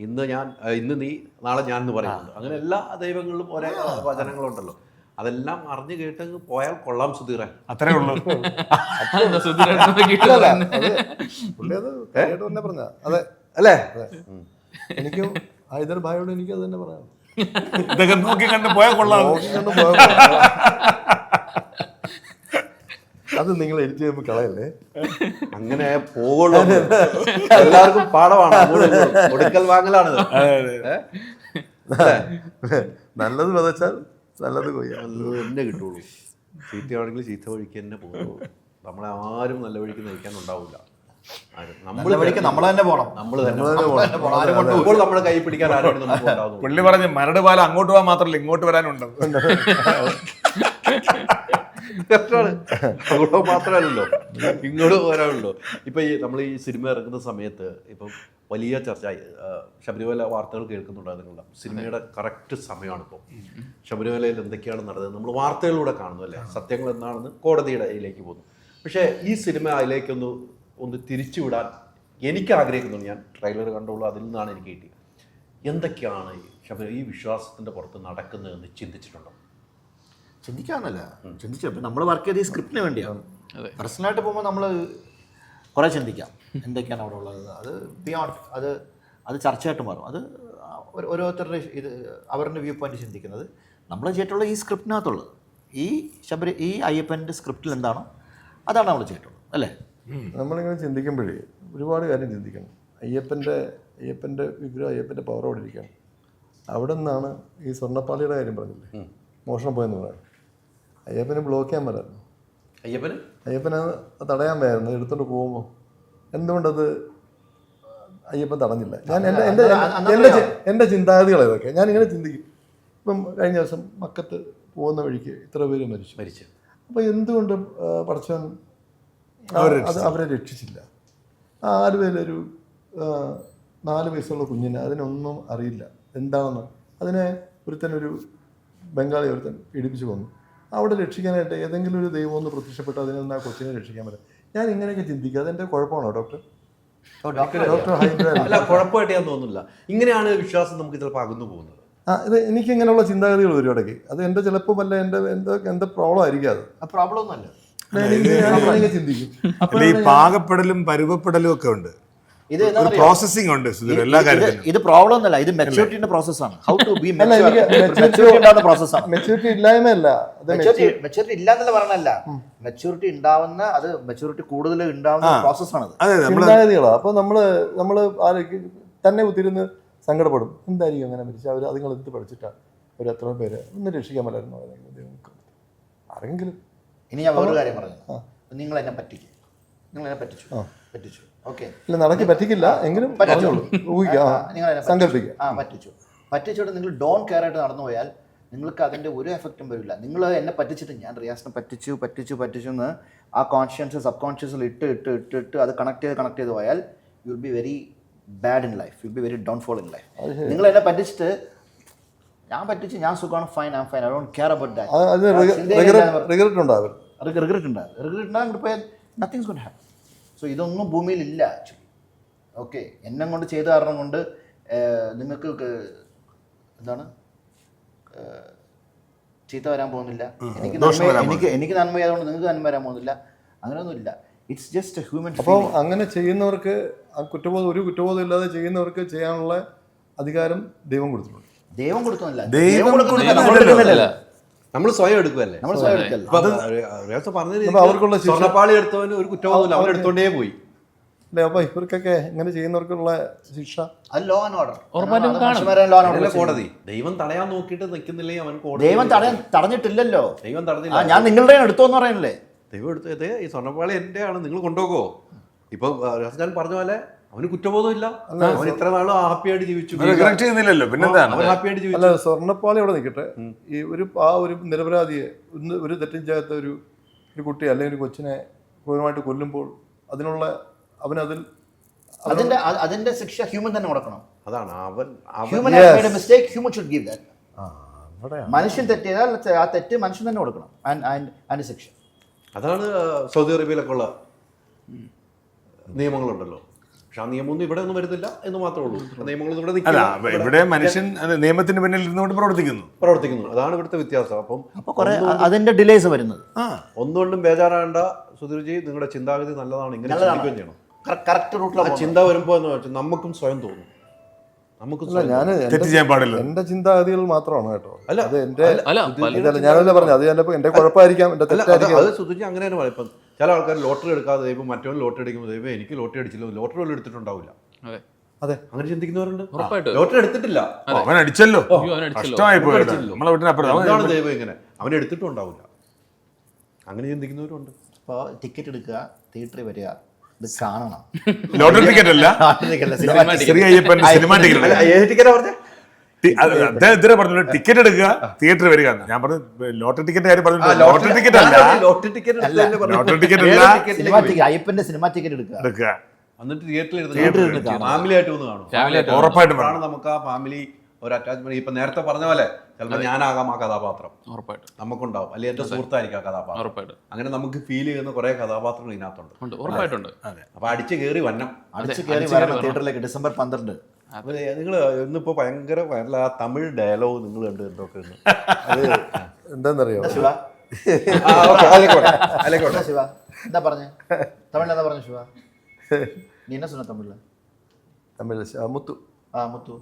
ഇന്ന് ഞാൻ, ഇന്ന് നീ, നാളെ ഞാൻ എന്ന് പറയുന്നുണ്ട്. അങ്ങനെ എല്ലാ ദൈവങ്ങളിലും ഒരേ വചനങ്ങളുണ്ടല്ലോ. അതെല്ലാം അറിഞ്ഞു കേട്ട് പോയാൽ കൊള്ളാം സുധീറ. അത്രേ ഉള്ളൂ. പുള്ളി അത് കാര്യമായിട്ട് തന്നെ പറഞ്ഞ അതെ അല്ലേ? എനിക്കും ഹൈദർ ഭായിയോട് എനിക്ക് അത് തന്നെ പറയാം. ഇതൊക്കെ നോക്കി കണ്ട് പോയാൽ കൊള്ളാം. നോക്കിക്കൊണ്ട് പോയാൽ അത് നിങ്ങൾ എഡിറ്റ് ചെയ്യുമ്പോൾ കളയല്ലേ. അങ്ങനെ പോകുള്ളൂ. എല്ലാവർക്കും പാഠമാണ്. കൊടുക്കൽ വാങ്ങലാണിത്. നല്ലത് വിതച്ചാൽ നല്ലത് കൊയ്യാം. നല്ലത് തന്നെ കിട്ടുള്ളൂ. ചീത്തയാണെങ്കിൽ ചീത്ത വഴിക്ക് തന്നെ പോകുള്ളൂ. നമ്മളെ ആരും നല്ല വഴിക്ക് നയിക്കാൻ ഉണ്ടാവില്ല. നമ്മൾ വഴിക്ക് നമ്മൾ തന്നെ പോകണം. നമ്മൾ തന്നെ ഇപ്പോൾ നമ്മളെ കൈ പിടിക്കാൻ ആരും നമുക്ക് ഉണ്ടാവുന്നു. പുള്ളി പറഞ്ഞ് മരട് പാലം അങ്ങോട്ട് പോകാൻ മാത്രമല്ല ഇങ്ങോട്ട് വരാനുണ്ട്. തെറ്റാണ്. അങ്ങോട്ട് മാത്രമല്ലല്ലോ, ഇങ്ങോട്ട് വരാനുള്ളൂ. ഇപ്പൊ ഈ നമ്മൾ ഈ സിനിമ ഇറങ്ങുന്ന സമയത്ത് ഇപ്പം വലിയ ചർച്ച, ശബരിമല വാർത്തകൾ കേൾക്കുന്നുണ്ടായിരുന്നില്ല. സിനിമയുടെ കറക്റ്റ് സമയമാണ് ഇപ്പോൾ. ശബരിമലയിൽ എന്തൊക്കെയാണ് നടന്നത് നമ്മൾ വാർത്തകളിലൂടെ കാണുന്നു അല്ലേ? സത്യങ്ങൾ എന്താണെന്ന് കോടതിയുടെ ഇതിലേക്ക് പോകുന്നു. പക്ഷേ ഈ സിനിമ അതിലേക്കൊന്ന് തിരിച്ചുവിടാൻ എനിക്ക് ആഗ്രഹിക്കുന്നുണ്ട്. ഞാൻ ട്രെയിലർ കണ്ടുള്ളൂ, അതിൽ നിന്നാണ് എനിക്ക് കിട്ടിയത്. എന്തൊക്കെയാണ് ഈ വിശ്വാസത്തിൻ്റെ പുറത്ത് നടക്കുന്നതെന്ന് ചിന്തിച്ചിട്ടുണ്ടോ? ചിന്തിക്കാന്നല്ല, ചിന്തിച്ചു നമ്മൾ വർക്ക് ചെയ്ത് ഈ സ്ക്രിപ്റ്റിന് വേണ്ടിയാണ്. പേഴ്സണലായിട്ട് പോകുമ്പോൾ നമ്മൾ കുറേ ചിന്തിക്കാം എന്തൊക്കെയാണ് അവിടെ ഉള്ളത്. അത് ബിയോണ്ട് അത് ചർച്ചയായിട്ട് മാറും. അത് ഓരോരുത്തരുടെ ഇത് അവരുടെ വ്യൂ പോയിന്റ് ചിന്തിക്കുന്നത്. നമ്മൾ ചെയ്തിട്ടുള്ള ഈ സ്ക്രിപ്റ്റിനകത്തുള്ളത് ഈ അയ്യപ്പൻ്റെ സ്ക്രിപ്റ്റിൽ എന്താണോ അതാണ് നമ്മൾ ചെയ്തിട്ടുള്ളത് അല്ലേ? നമ്മളിങ്ങനെ ചിന്തിക്കുമ്പോഴേ ഒരുപാട് കാര്യം ചിന്തിക്കണം. അയ്യപ്പൻ്റെ വിഗ്രഹം, അയ്യപ്പൻ്റെ പവർ അവിടെ ഇരിക്കുകയാണ്. അവിടെ നിന്നാണ് ഈ സ്വർണ്ണപ്പാളിയുടെ കാര്യം പറഞ്ഞില്ലേ, മോഷണം പോയെന്ന് പറയാം. അയ്യപ്പനെ ബ്ലോക്ക് ചെയ്യാൻ പറ്റായിരുന്നു. അയ്യപ്പനെ തടയാൻ വയ്യായിരുന്നു എടുത്തോണ്ട് പോകുമ്പോൾ. എന്തുകൊണ്ടത് അയ്യപ്പൻ തടഞ്ഞില്ല? ഞാൻ എൻ്റെ ചിന്താഗതികൾ ഇതൊക്കെ ഞാനിങ്ങനെ ചിന്തിക്കും. ഇപ്പം കഴിഞ്ഞ ദിവസം മക്കത്ത് പോകുന്ന വഴിക്ക് ഇത്ര പേര് മരിച്ചു. അപ്പോൾ എന്തുകൊണ്ട് പടച്ചവൻ അവരെ രക്ഷിച്ചില്ല? ആലുവയിലൊരു 4 വയസ്സുള്ള കുഞ്ഞിനെ അതിനൊന്നും അറിയില്ല എന്താണെന്ന്. അതിനെ ഒരുത്തനൊരു ബംഗാളി ഒരുത്തൻ പീഡിപ്പിച്ച് കൊന്നു. അവിടെ രക്ഷിക്കാനായിട്ട് ഏതെങ്കിലും ഒരു ദൈവം ഒന്ന് പ്രത്യക്ഷപ്പെട്ട് അതിനൊന്ന് ആ കൊച്ചിനെ രക്ഷിക്കാൻ പറ്റും. ഞാൻ ഇങ്ങനെയൊക്കെ ചിന്തിക്കുക. അതെൻ്റെ കുഴപ്പമാണോ ഡോക്ടർ? ഡോക്ടർ അല്ല, കുഴപ്പമായിട്ട് ഞാൻ തോന്നുന്നില്ല. ഇങ്ങനെയാണ് വിശ്വാസം നമുക്ക് ചിലപ്പോൾ അകന്നു പോകുന്നത്. ഇത് എനിക്ക് ഇങ്ങനെയുള്ള ചിന്താഗതികൾ വരും ഇടയ്ക്ക്. അത് എൻ്റെ ചിലപ്പോൾ വല്ല എൻ്റെ പ്രോബ്ലം ആയിരിക്കും. അത് ആ പ്രോബ്ലം ഒന്നുമല്ല. ഞാൻ ചിന്തിക്കും. ഈ പാകപ്പെടലും പരുവപ്പെടലും ഒക്കെ ഉണ്ട്. ഇത് പ്രോസസ്സിംഗ് ഉണ്ട് എല്ലാ കാര്യത്തിലും. ഇത് പ്രോബ്ലം ഒന്നല്ല, ഇത് മെച്യൂരിറ്റിന്റെ പ്രോസസ്സാണ്. ഹൗ ടു ബി മെച്യൂരിറ്റി പ്രോസസ്സാണ്. മെച്യൂരിറ്റി ഇല്ലായ്മയല്ല, മെച്യൂരിറ്റി ഇല്ലാന്നല്ല പറഞ്ഞല്ല, മെച്യൂരിറ്റി ഉണ്ടാവുന്ന, അത് മെച്യൂരിറ്റി കൂടുതൽ ഉണ്ടാവുന്ന പ്രോസസ്സാണ്. ചിന്താഗതികളാണ്. അപ്പോൾ നമ്മൾ തന്നെ കുത്തിരുന്ന് സങ്കടപ്പെടും. എന്തായിരിക്കും അങ്ങനെ മരിച്ചാൽ അവർ അതുങ്ങൾ എന്ത് പഠിച്ചിട്ടാണ് അവർ എത്ര പേര് ഒന്ന് രക്ഷിക്കാൻ പറ്റായിരുന്നു ആരെങ്കിലും. ഇനി ഞാൻ വേറൊരു കാര്യം പറഞ്ഞു. നിങ്ങൾ എന്നെ പറ്റിച്ചു. ഓക്കെ, ഇല്ല നടക്കി പറ്റിക്കില്ല എങ്കിലും പറ്റിച്ചോട്ട് നിങ്ങൾ ഡോൺ കെയർ ആയിട്ട് നടന്നു പോയാൽ നിങ്ങൾക്ക് അതിൻ്റെ ഒരു എഫക്റ്റും വരില്ല. നിങ്ങൾ എന്നെ പറ്റിച്ചിട്ട് ഞാൻ റിയാസിനെ പറ്റിച്ചു എന്ന് ആ കോൺഷ്യൻസ് സബ് കോൺഷ്യസിൽ ഇട്ട് അത് കണക്ട് ചെയ്ത് പോയാൽ you will be very bad in life, you will be very downfall in life. നിങ്ങൾ എന്നെ പറ്റിച്ചിട്ട് ഞാൻ സുഖമാണ്, fine, I don't care about that. Regret ഉണ്ടാകും. അങ്ങോട്ട് പോയാൽ nothing's going to happen. So ഇതൊന്നും ഭൂമിയിലില്ല ആക്ച്വലി. ഓക്കെ, എന്നെ കൊണ്ട് ചെയ്ത കാരണം കൊണ്ട് നിങ്ങൾക്ക് എന്താണ് ചീത്ത വരാൻ പോകുന്നില്ല. എനിക്ക് നന്മ ആയതുകൊണ്ട് നിങ്ങൾക്ക് നന്മ വരാൻ പോകുന്നില്ല. അങ്ങനെയൊന്നുമില്ല. It's just A human. അപ്പോൾ അങ്ങനെ ചെയ്യുന്നവർക്ക് ഒരു കുറ്റബോധം ഇല്ലാതെ ചെയ്യുന്നവർക്ക് ചെയ്യാനുള്ള അധികാരം ദൈവം കൊടുത്തിട്ടുണ്ട്. ദൈവം കൊടുക്കുന്നില്ല, നമ്മൾ സ്വയം എടുക്കുമല്ലേ. അവർക്കുള്ള സ്വർണ്ണപ്പാളി എടുത്തവന് ഒരു കുറ്റബോധമില്ല, അവൻ എടുത്തോണ്ടേ പോയി. അല്ലേ? അപ്പൊ ഇവർക്കൊക്കെ ഇങ്ങനെ ചെയ്യുന്നവർക്കുള്ള ശിക്ഷ ലോ ആൻഡ് ഓർഡർ. കോടതി ദൈവം തടയാൻ നോക്കിയിട്ട് നിൽക്കുന്നില്ലെങ്കിൽ അവൻ കോടതി. ദൈവം തടഞ്ഞിട്ടില്ലല്ലോ. ദൈവം തടഞ്ഞില്ല. ഞാൻ നിങ്ങളുടെ എടുത്തോന്ന് പറയണല്ലേ. ദൈവം എടുത്തത് ഈ സ്വർണ്ണപ്പാളി എൻ്റെ ആണ്, നിങ്ങൾ കൊണ്ടുപോകോ. ഇപ്പൊ ഞാൻ പറഞ്ഞ പോലെ അവന് കുറ്റബോധം ഇല്ല. അവൻ ഇത്ര നാളും ഹാപ്പിയായിട്ട് ജീവിച്ചു. ഹാപ്പിയായിട്ട് ജീവിച്ചു. അല്ല, സ്വർണ്ണപ്പാളി അവിടെ നിൽക്കട്ടെ. ഈ ഒരു നിരപരാധിയെ ഒരു തെറ്റും ചെയ്യാത്ത ഒരു കുട്ടി അല്ലെങ്കിൽ ഒരു കൊച്ചിനെ ക്രൂരമായിട്ട് കൊല്ലുമ്പോൾ അതിനുള്ള അതിന്റെ ശിക്ഷ ഹ്യൂമൻ തന്നെ കൊടുക്കണം. അതാണ് അവൻ human has made A mistake, human should give that. മനുഷ്യൻ തെറ്റിയാൽ ആ തെറ്റ് മനുഷ്യൻ തന്നെ കൊടുക്കണം അതിന്റെ ശിക്ഷ. അതാണ് സൗദി അറേബ്യയിലൊക്കെ ഉള്ള നിയമങ്ങളുണ്ടല്ലോ. പക്ഷെ ആ നിയമമൊന്നും ഇവിടെ ഒന്നും വരുന്നില്ല എന്ന് മാത്രമേ ഉള്ളൂ. നിയമങ്ങളൊന്നും ഇവിടെ അല്ല, നിൽക്കില്ല. ഇവിടെ മനുഷ്യൻ നിയമത്തിന് പിന്നിൽ ഇരുന്നുകൊണ്ട് പ്രവർത്തിക്കുന്നു. അതാണ് ഇവിടുത്തെ വ്യത്യാസം. അപ്പോൾ കുറെ അതിന്റെ ഡിലേസ് വരുന്നത്. ഒന്നുകൊണ്ടും ബേജാറാകേണ്ട സുധീർജി, നിങ്ങളുടെ ചിന്താഗതി നല്ലതാണ്. ഇങ്ങനെ ചിന്തിക്കുകയും ചെയ്യണം. കറക്റ്റ് റൂട്ടിലാണ് ചിന്ത വരുമ്പോൾ എന്ന് വെച്ചാൽ നമുക്കും സ്വയം തോന്നും. തെറ്റ് ചെയ്യാൻ പാടില്ല. എന്റെ ചിന്താഗതികൾ മാത്രമാണ് കേട്ടോ. അല്ല, അത് എന്റെ അല്ല ഞാനല്ലേ പറഞ്ഞു, അത് ചിലപ്പോൾ എന്റെ കുഴപ്പമായിരിക്കാം, എന്റെ തെറ്റായിരിക്കാം. അത് സുധീർജി അങ്ങനെ തന്നെ പറയും. ഇപ്പം ചില ആൾക്കാർ ലോട്ടറി എടുക്കാതെ ദൈവം മറ്റവൻ ലോട്ടറി അടിക്കുമ്പോൾ ദൈവം എനിക്ക് ലോട്ടറി അടിച്ചില്ല, ലോട്ടറി വല്ലതും എടുത്തിട്ടുണ്ടാവില്ല. അതെ, അതെ, അങ്ങനെ ചിന്തിക്കുന്നവരുണ്ട്. ഉറപ്പായിട്ടും. ലോട്ടറി എടുത്തിട്ടില്ല, അവൻ അടിച്ചല്ലോ, അയ്യോ, അവൻ അടിച്ചല്ലോ. കഷ്ടമായി പോയത്. നമ്മളെ വീട്ടിനപ്പുറം എന്താണ് ദൈവം ഇങ്ങനെ, അവൻ എടുത്തിട്ടും ഉണ്ടാവില്ല. അങ്ങനെ ചിന്തിക്കുന്നവരുണ്ട്. ഇപ്പോൾ ടിക്കറ്റ് എടുക്കുക, തിയേറ്ററിൽ വരിക, ഇത് കാണണം. ലോട്ടറി ടിക്കറ്റ് അല്ല, ശ്രീ അയ്യപ്പൻ സിനിമ ടിക്കറ്റ്. അദ്ദേഹം ഇതുവരെ പറഞ്ഞു ടിക്കറ്റ് എടുക്കുക, തിയേറ്ററിൽ വരിക. ഞാൻ പറഞ്ഞു ലോട്ടറി ടിക്കറ്റ് കാര്യം പറഞ്ഞു. ലോട്ടറി ടിക്കറ്റ് അല്ല, ലോട്ടറി ടിക്കറ്റ് അല്ല, അയ്യപ്പന്റെ സിനിമ ടിക്കറ്റ് എടുക്കുക, എന്നിട്ട് തിയേറ്ററിൽ ഫാമിലി ആയിട്ട് ഒന്ന് കാണും. ഉറപ്പായിട്ടും നമുക്ക് ആ ഫാമിലി ഒരു അറ്റാച്ച്മെന്റ്. ഇപ്പൊ നേരത്തെ പറഞ്ഞ പോലെ ചിലപ്പോൾ ഞാനാകാം ആ കഥാപാത്രം, ഉറപ്പായിട്ടും നമുക്കുണ്ടാവും. അല്ലെങ്കിൽ എന്റെ സുഹൃത്തായിരിക്കും ആ കഥാപാത്രം. ഉറപ്പായിട്ടും. അങ്ങനെ നമുക്ക് ഫീൽ ചെയ്യുന്ന കുറെ കഥാപാത്രങ്ങൾ ഇതിനകത്തുണ്ട്. ഉറപ്പായിട്ടുണ്ട്. അപ്പൊ അടിച്ചു കയറി വന്നം, അടിച്ചു കയറി വരണം തിയേറ്ററിലേക്ക് ഡിസംബർ 12. നിങ്ങൾ ഇന്നിപ്പോ ഭയങ്കര ആ തമിഴ് ഡയലോഗ് നിങ്ങൾ കണ്ടു എന്തൊക്കെ അത് എന്താണെന്നറിയോ, ശിവ ശിവ എന്താ പറഞ്ഞേ തമിഴിൽ? എന്താ പറഞ്ഞു ശിവ? നീ എന്നാ சொன்ன തമിഴില്? തമിഴ് മുത്തു. മുത്തു,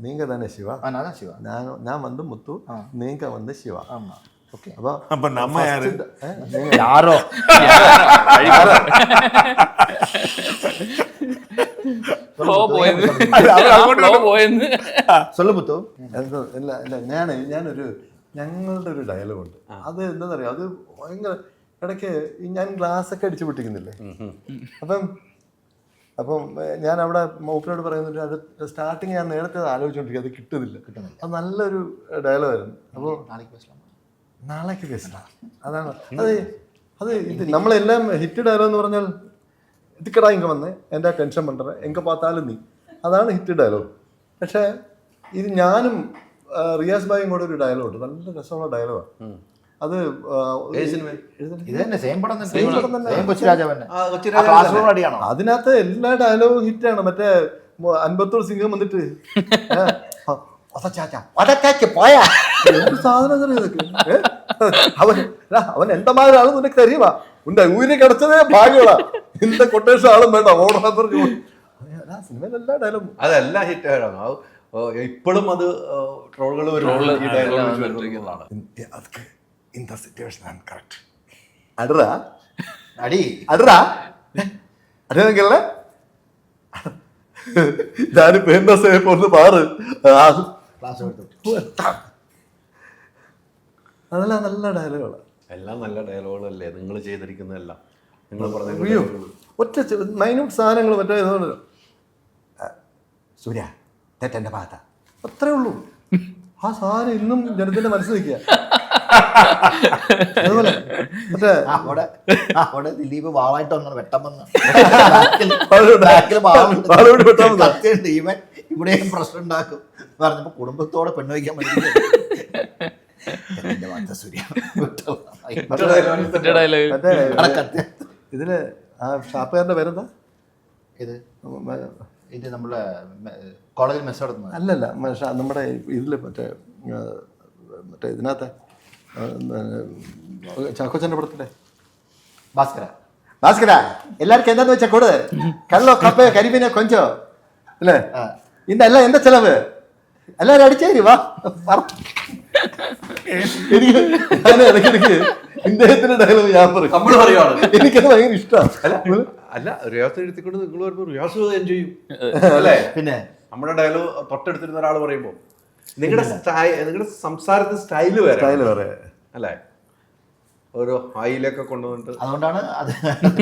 நீங்க தானே சிவா? நான் தான் சிவா. நான் வந்து முத்து, நீங்க வந்து சிவா. ஆமா, ஓகே. அப்ப நம்ம யாரு? யாரோ சொல்லு മുത്തു. ഇല്ല ഇല്ല, ഞാനൊരു ഞങ്ങളുടെ ഒരു ഡയലോഗ് ഉണ്ട്. അത് എന്താണെന്നറിയോ, അത് ഭയങ്കര ഇടയ്ക്ക് ഞാൻ ഗ്ലാസ് ഒക്കെ അടിച്ചു പൊട്ടിക്കുന്നില്ലേ. അപ്പം ഞാൻ അവിടെ മൂപ്പരോട് പറയുന്നുണ്ട്, അത് സ്റ്റാർട്ടിങ് ഞാൻ നേരത്തെ ആലോചിച്ചുകൊണ്ടിരിക്കുക, അത് കിട്ടുന്നില്ല. അത് നല്ലൊരു ഡയലോഗായിരുന്നു. അപ്പോൾ നാളേക്ക് പേസലാം, അതാണ് അത് ഇത് നമ്മളെല്ലാം ഹിറ്റ് ഡയലോഗ് എന്ന് പറഞ്ഞാൽ ഇതിക്കടാ ഇങ്ങ വന്ന് എൻ്റെ ടെൻഷൻ പണ്ടറ എങ്ക പാത്താലും നീ, അതാണ് ഹിറ്റ് ഡയലോഗ്. പക്ഷേ ഇത് ഞാനും റിയാസ് ഭായിയും കൂടെ ഒരു ഡയലോഗ് ഉണ്ട്, നല്ല രസമുള്ള ഡയലോഗാണ്. അത് അതിനകത്ത് എല്ലാ ഡയലോഗും ഹിറ്റാണ്. മറ്റേ അൻപത്തോട് സിംഗം വന്നിട്ട് എന്ത് സാധനം ഇതൊക്കെ, അവൻ എന്താ മാതിരി ആളും നിനക്ക് തരുവാ, ഉണ്ട ഊരി കിടച്ചതേ ഭാഗ്യമുള്ള ഇന്ത കൊട്ടേഷൻ ആളും വേണ്ട ഓടാൻ പറഞ്ഞു. സിനിമയിൽ എല്ലാ ഡയലോഗും അതെല്ലാം ഹിറ്റാണ്. ഇപ്പോഴും അത് ട്രോളുകൾ In the situation, I'm correct. അടുറാ അടി അടുറാ അടിയാണെങ്കിലേ ഞാനിപ്പോ എന്താ സേഫ് ഒന്ന് പാറ്. അതെല്ലാം നല്ല ഡയലോഗുകളാണ്. എല്ലാം നല്ല ഡയലോഗുകളല്ലേ നിങ്ങൾ ചെയ്തിരിക്കുന്നതെല്ലാം. നിങ്ങൾ പറഞ്ഞ ഒറ്റ മൈന്യൂട്ട് സാധനങ്ങൾ മറ്റേ സൂര്യ തെറ്റെന്റെ ഭാഗത്ത അത്രേ ഉള്ളൂ. ആ സാധനം ഇന്നും ജനത്തിന്റെ മനസ്സിൽ നിൽക്കുക. അതുപോലെ മറ്റേ അവിടെ ദിലീപ് വാളായിട്ട് വന്നു വെട്ടം വന്നു ഇവൻ ഇവിടെയും പ്രശ്നം ഉണ്ടാക്കും പറഞ്ഞപ്പോ കുടുംബത്തോടെ പെണ്ണ് വയ്ക്കാൻ ഇതില് ആ ഷാപ്പുകാരന്റെ പേരെന്താ? ഇത് നമ്മളെ കോളേജിൽ മെസ്സ് നടത്തുന്നത് അല്ലല്ല, നമ്മുടെ ഇതില് മറ്റേ ഇതിനകത്തെ ചാക്കോച്ചന്റെ പടത്തിലെ ഭാസ്കര എല്ലാവർക്കും എന്താന്ന് വെച്ചാ കൊടു കള്ളോ കപ്പ കരിമീനെ കൊഞ്ചോ അല്ലേ, ഇന്നല്ല എന്റെ ചെലവ് എല്ലാരും അടിച്ചേരി വാ. എനിക്ക് ഇടയ്ക്കിടയ്ക്ക് ഇദ്ദേഹത്തിന്റെ ഡയലോഗ് ഞാൻ പറയും, എനിക്കത് ഭയങ്കര ഇഷ്ടമാണ്. അല്ല റിയാസ് എഴുത്തിക്കൊണ്ട് നിങ്ങൾ വരുമ്പോൾ റിയാസ് എൻജോയ് ചെയ്യും അല്ലേ? പിന്നെ നമ്മുടെ ഡയലോഗ് തൊട്ടടുത്തിരുന്ന ഒരാൾ പറയുമ്പോൾ നിങ്ങളുടെ സംസാരത്തിന്റെ സ്റ്റൈല് വേറെ അല്ലേ? ഓരോ ഹൈയിലൊക്കെ കൊണ്ടുവന്നിട്ട് അതുകൊണ്ടാണ് അത്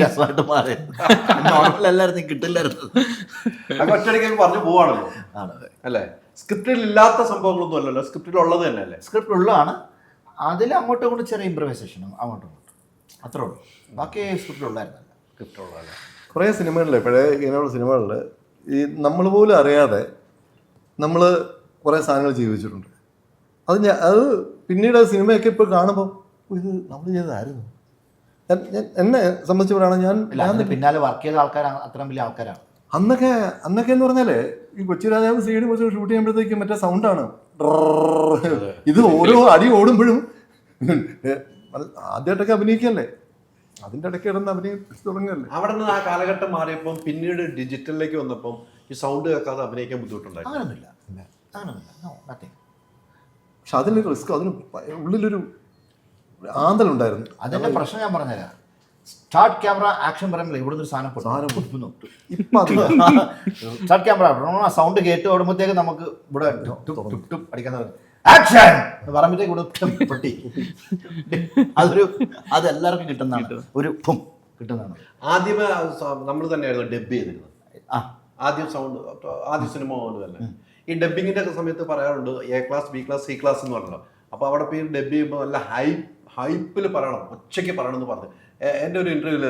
രസമായിട്ട് മാറിയത്. നോർമലല്ലായിരുന്നു, കിട്ടില്ലായിരുന്നു. ഒറ്റയടിക്കൊക്കെ പറഞ്ഞു പോവാണല്ലോ അല്ലേ? സ്ക്രിപ്റ്റിൽ ഇല്ലാത്ത സംഭവങ്ങളൊന്നും അല്ലല്ലോ, സ്ക്രിപ്റ്റിൽ ഉള്ളത് തന്നെ അല്ലേ? സ്ക്രിപ്റ്റ് ഉള്ളതാണ്, അതിൽ അങ്ങോട്ടും ഇങ്ങോട്ടും ചെറിയ ഇംപ്രവൈസേഷനും അങ്ങോട്ടും ഇങ്ങോട്ടും അത്രേ ഉള്ളൂ. ബാക്കി സ്ക്രിപ്റ്റിലുള്ളായിരുന്നല്ല. സ്ക്രിപ്റ്റുള്ളതല്ല. കുറേ സിനിമകളിൽ പഴയ ഇങ്ങനെയുള്ള സിനിമകളിൽ ഈ നമ്മൾ പോലും അറിയാതെ നമ്മൾ കുറേ സാധനങ്ങൾ ജീവിച്ചിട്ടുണ്ട്. അത് പിന്നീട് സിനിമയൊക്കെ ഇപ്പോൾ കാണുമ്പോൾ ഇത് നമ്മൾ ചെയ്തതായിരുന്നു. എന്നെ സംബന്ധിച്ച് പറയുകയാണെങ്കിൽ ഇല്ല, അതിന് പിന്നാലെ വർക്ക് ചെയ്ത ആൾക്കാർ അത്രയും വലിയ ആൾക്കാരാണ്. അന്നൊക്കെ എന്ന് പറഞ്ഞാലേ ഈ കൊച്ചി രാജാവ് സി ഡി വെച്ച് ഷൂട്ട് ചെയ്യുമ്പോഴത്തേക്കും മറ്റേ സൗണ്ടാണ്. ഇത് ഓരോ അടി ഓടുമ്പോഴും ആദ്യമായിട്ടൊക്കെ അഭിനയിക്കല്ലേ, അതിൻ്റെ ഇടയ്ക്ക് കിടന്ന് അഭിനയിച്ച് തുടങ്ങല്ലേ. അവിടെ നിന്ന് ആ കാലഘട്ടം മാറിയപ്പം പിന്നീട് ഡിജിറ്റലിലേക്ക് വന്നപ്പം ഈ സൗണ്ട് കേൾക്കാതെ അഭിനയിക്കാൻ ബുദ്ധിമുട്ടുണ്ടായിരുന്നു. അങ്ങനൊന്നുമില്ല, nothing. പക്ഷെ അതിനൊരു റിസ്ക്, അതിന് ഉള്ളിലൊരു ആന്തലുണ്ടായിരുന്നു. അതിന്റെ പ്രശ്നം ഞാൻ പറഞ്ഞുതരാം. സ്റ്റാർട്ട് ക്യാമറ ആക്ഷൻ പറയുമ്പോൾ ഇവിടുന്ന് ഒരു സാധനം പൊട്ടുന്നു. ഇപ്പം സ്റ്റാർട്ട് ക്യാമറ സൗണ്ട് കേട്ട് ഓടുമ്പോഴത്തേക്ക് നമുക്ക് ഇവിടെ ടുപ് അടിക്കാൻ ആക്ഷൻ പറയുമ്പോഴത്തേക്ക് ഇവിടെ പൊട്ടി. അതെല്ലാവർക്കും കിട്ടുന്നതാണ്, ഒരു ഫും കിട്ടുന്നതാണ്. ആദ്യമേ നമ്മൾ തന്നെയായിരുന്നു ഡബ് ചെയ്തിരുന്നത്. ആദ്യം സൗണ്ട് ആദ്യ സിനിമ പോലെ തന്നെ ഈ ഡബിങ്ങിന്റെ ഒക്കെ സമയത്ത് പറയാറുണ്ട് A class B class C class എന്ന് പറഞ്ഞല്ലോ. അപ്പോൾ അവിടെ പോയി ഡബ് ചെയ്യുമ്പോൾ നല്ല ഹൈപ്പിൽ പറയണം, ഒച്ചയ്ക്ക് പറയണം എന്ന് പറഞ്ഞു. എൻ്റെ ഒരു ഇന്റർവ്യൂവിൽ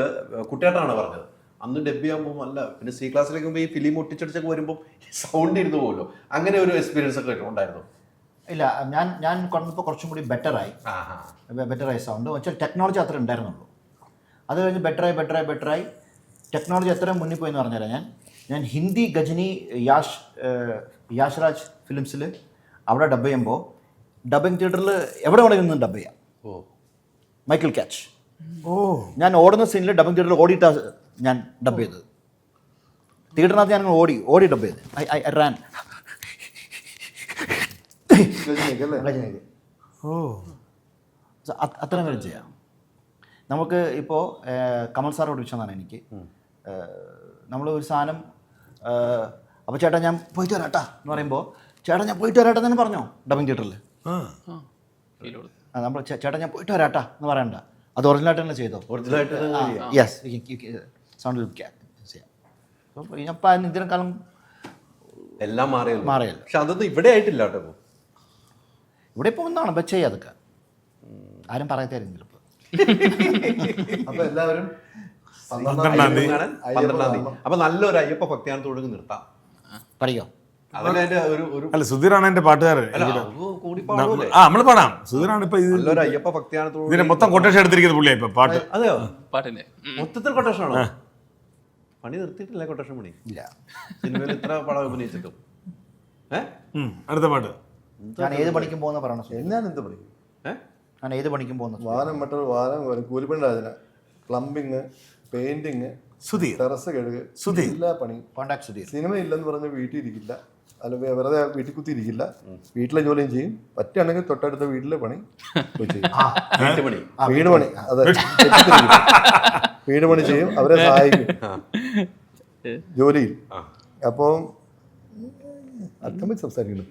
കുട്ടിയേട്ടാണ് പറഞ്ഞത്. അന്ന് ഡബ് ചെയ്യാൻ പോകുമ്പോൾ അല്ല, പിന്നെ സി ക്ലാസ്സിലേക്ക് പോകുമ്പോൾ ഈ ഫിലിം ഒട്ടിച്ചടിച്ചൊക്കെ വരുമ്പോൾ സൗണ്ട് ഇരുന്ന് പോകുമല്ലോ. അങ്ങനെ ഒരു എക്സ്പീരിയൻസ് ഒക്കെ ഉണ്ടായിരുന്നു? ഇല്ല, ഞാൻ കൊണ്ടപ്പോൾ കുറച്ചും കൂടി ബെറ്ററായി സൗണ്ട്. വെച്ചാൽ ടെക്നോളജി അത്ര ഉണ്ടായിരുന്നുള്ളൂ. അത് കഴിഞ്ഞ് ബെറ്ററായി ടെക്നോളജി എത്ര മുന്നിൽ പോയി എന്ന് പറഞ്ഞുതരാം. ഞാൻ ഹിന്ദി ഗജനി യാഷ് രാജ് ഫിലിംസിൽ അവിടെ ഡബ് ചെയ്യുമ്പോൾ ഡബിങ് തിയേറ്ററിൽ എവിടെ വേണമെങ്കിലും ഡബ് ചെയ്യാം. Michael catch. ഞാൻ ഓടുന്ന സീനിൽ ഡബിങ് തിയേറ്ററിൽ ഓടിയിട്ടാണ് ഞാൻ ഡബ് ചെയ്തത്. തിയേറ്ററിനകത്ത് ഞാൻ ഓടി ഡബ് ചെയ്ത്. ഐ റാൻ. അത്രയും വരെ ചെയ്യാം നമുക്ക്. ഇപ്പോൾ കമൽ സാറോട് വിളിച്ചതാണ് എനിക്ക്. നമ്മൾ ഒരു സാധനം അപ്പോൾ ചേട്ടാ ഞാൻ പോയിട്ട് വരാട്ടാ എന്ന് പറയുമ്പോൾ ചേട്ടാ ഞാൻ പോയിട്ട് വരാട്ടാ തന്നെ പറഞ്ഞോ ഡബിങ് തിയേറ്ററിൽ. നമ്മൾ ചേട്ടാ ഞാൻ പോയിട്ട് വരാട്ടാ എന്ന് പറയണ്ട, അത് ഒറിജിനലായിട്ട് തന്നെ ചെയ്തോ. യെസ്, സൗണ്ട് ചെയ്യാം. അപ്പോൾ ഇതിനേക്കാളും എല്ലാം മാറിയല്ലോ. പക്ഷെ അതൊന്നും ഇവിടെ ആയിട്ടില്ല കേട്ടോ. ഇവിടെ ഇപ്പോൾ ഒന്നാണ് ബച്ചേ, അതൊക്കെ ആരും പറയത്തായിരുന്നു ഇപ്പോൾ. അപ്പൊ എല്ലാവരും 12-ാം തീയതി. അപ്പൊ നല്ലൊരു അയ്യപ്പ ഭക്തിയാനത്തോട് നിർത്താം. പറയോ? അതിന്റെ ഒരു അല്ല, സുധീറാണ് എന്റെ പാട്ടുകാരൻ. കൂടി പാടൂലേ? നമ്മൾ പാടാം. സുധീറാണ് ഇപ്പൊ നല്ലൊരു അയ്യപ്പ ഭക്തിയാനത്തോട് ഇതിന്റെ മൊത്തം കൊട്ടേഷൻ എടുത്തിരിക്കുന്നത് പുള്ളിയാ ഇപ്പൊ പാട്ട്. അതെയോ? പാട്ടിന്റെ മൊത്തത്തിൽ കൊട്ടേഷൻ ആണോ? പണി നിർത്തിയിട്ടില്ല കൊട്ടേഷൻ പണി. ഇല്ല, സിനിമയിൽ ഇത്ര പടം അഭിനയിച്ചിട്ടും. അടുത്ത പാട്ട് ഞാൻ ഏത് പണിക്കും പോകുന്ന പറയണം. ഞാൻ എന്ത് പഠിക്കും? ഞാൻ ഏത് പണിക്കും പോകുന്ന വാനം കൂലിപ്പണിണ്ടാ, പ്ലംബിങ്, പെയിന്റിങ്, ടെറസ് കഴുക്, എല്ലാ പണിയും. കോണ്ടാക്ട് സുധീർ. സിനിമ ഇല്ലെന്ന് പറഞ്ഞ് വീട്ടിൽ ഇരിക്കില്ല, അല്ല വെറുതെ വീട്ടിൽ കുത്തി ഇരിക്കില്ല, വീട്ടിലെ ജോലിയും ചെയ്യും. പറ്റുകയാണെങ്കിൽ തൊട്ടടുത്ത വീട്ടിലെ പണി ചെയ്യും. വീട് പണി, അതെ, വീട് പണി ചെയ്യും, അവരെ സഹായിക്കും ജോലിയിൽ. അപ്പം അർത്ഥം വെച്ച് സംസാരിക്കുന്നു.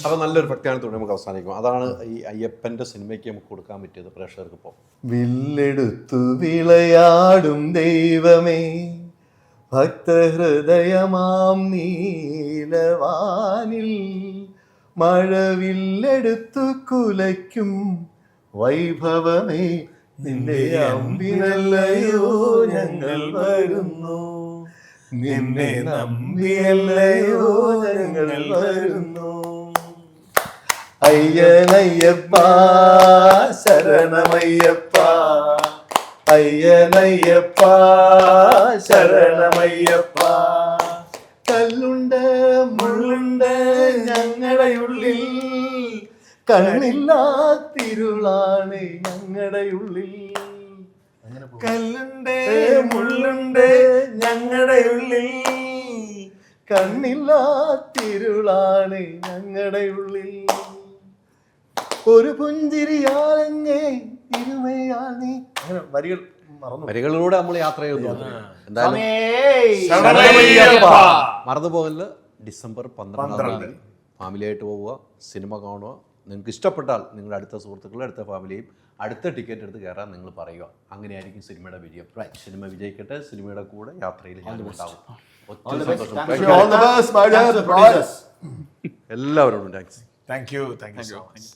അപ്പൊ നല്ലൊരു ഭക്തിയാനത്തോടെ നമുക്ക് അവസാനിക്കും. അതാണ് ഈ അയ്യപ്പന്റെ സിനിമയ്ക്ക് നമുക്ക് കൊടുക്കാൻ പറ്റിയത് പ്രേക്ഷകർക്ക്. ഇപ്പോൾ വില്ലെടുത്തു വിളയാടും ദൈവമേ, ഭക്തഹൃദയമാം നീലവാനിൽ മഴവില്ലെടുത്തു കുലയ്ക്കും വൈഭവമേ, നിന്റെ അമ്പിനല്ലയോ ഞങ്ങൾ വരുന്നു, നിന്നെ നമ്പിയല്ലയോ ഞങ്ങൾ വരുന്നു. അയ്യനയ്യപ്പ ശരണമയ്യപ്പ, അയ്യനയ്യപ്പ ശരണമയ്യപ്പ. കല്ലുണ്ട് മുള്ളുണ്ട് ഞങ്ങളുടെ ഉള്ളിൽ, കണ്ണില്ലാത്തിരുളാണ് ഞങ്ങളുടെ ഉള്ളിൽ. കല്ലുണ്ട് മുള്ളുണ്ട് ഞങ്ങളുടെ ഉള്ളിൽ, കണ്ണില്ലാത്തിരുളാണ് ഞങ്ങളുടെ ഉള്ളിൽ. ഒരു പുഞ്ചിരിയാലെങ്ങേ ഇരുമയാൽ നീ. അങ്ങനെ വരികൾ മറന്നു. വരികളിലൂടെ നമ്മൾ യാത്ര ചെയ്യുന്നു. എന്തായാലും മറന്നുപോകല്. ഡിസംബർ 12 ഫാമിലിയായിട്ട് പോവുക, സിനിമ കാണുക. നിങ്ങൾക്ക് ഇഷ്ടപ്പെട്ടാൽ നിങ്ങളുടെ അടുത്ത സുഹൃത്തുക്കളും അടുത്ത ഫാമിലിയും അടുത്ത ടിക്കറ്റ് എടുത്ത് കയറാൻ നിങ്ങൾ പറയുക. അങ്ങനെയായിരിക്കും സിനിമയുടെ വിജയം. സിനിമ വിജയിക്കട്ടെ. സിനിമയുടെ കൂടെ യാത്രയിൽ ഞാനുണ്ടാവും. ഒത്തിരി സന്തോഷം. എല്ലാവരോടും thanks. Thank you so much.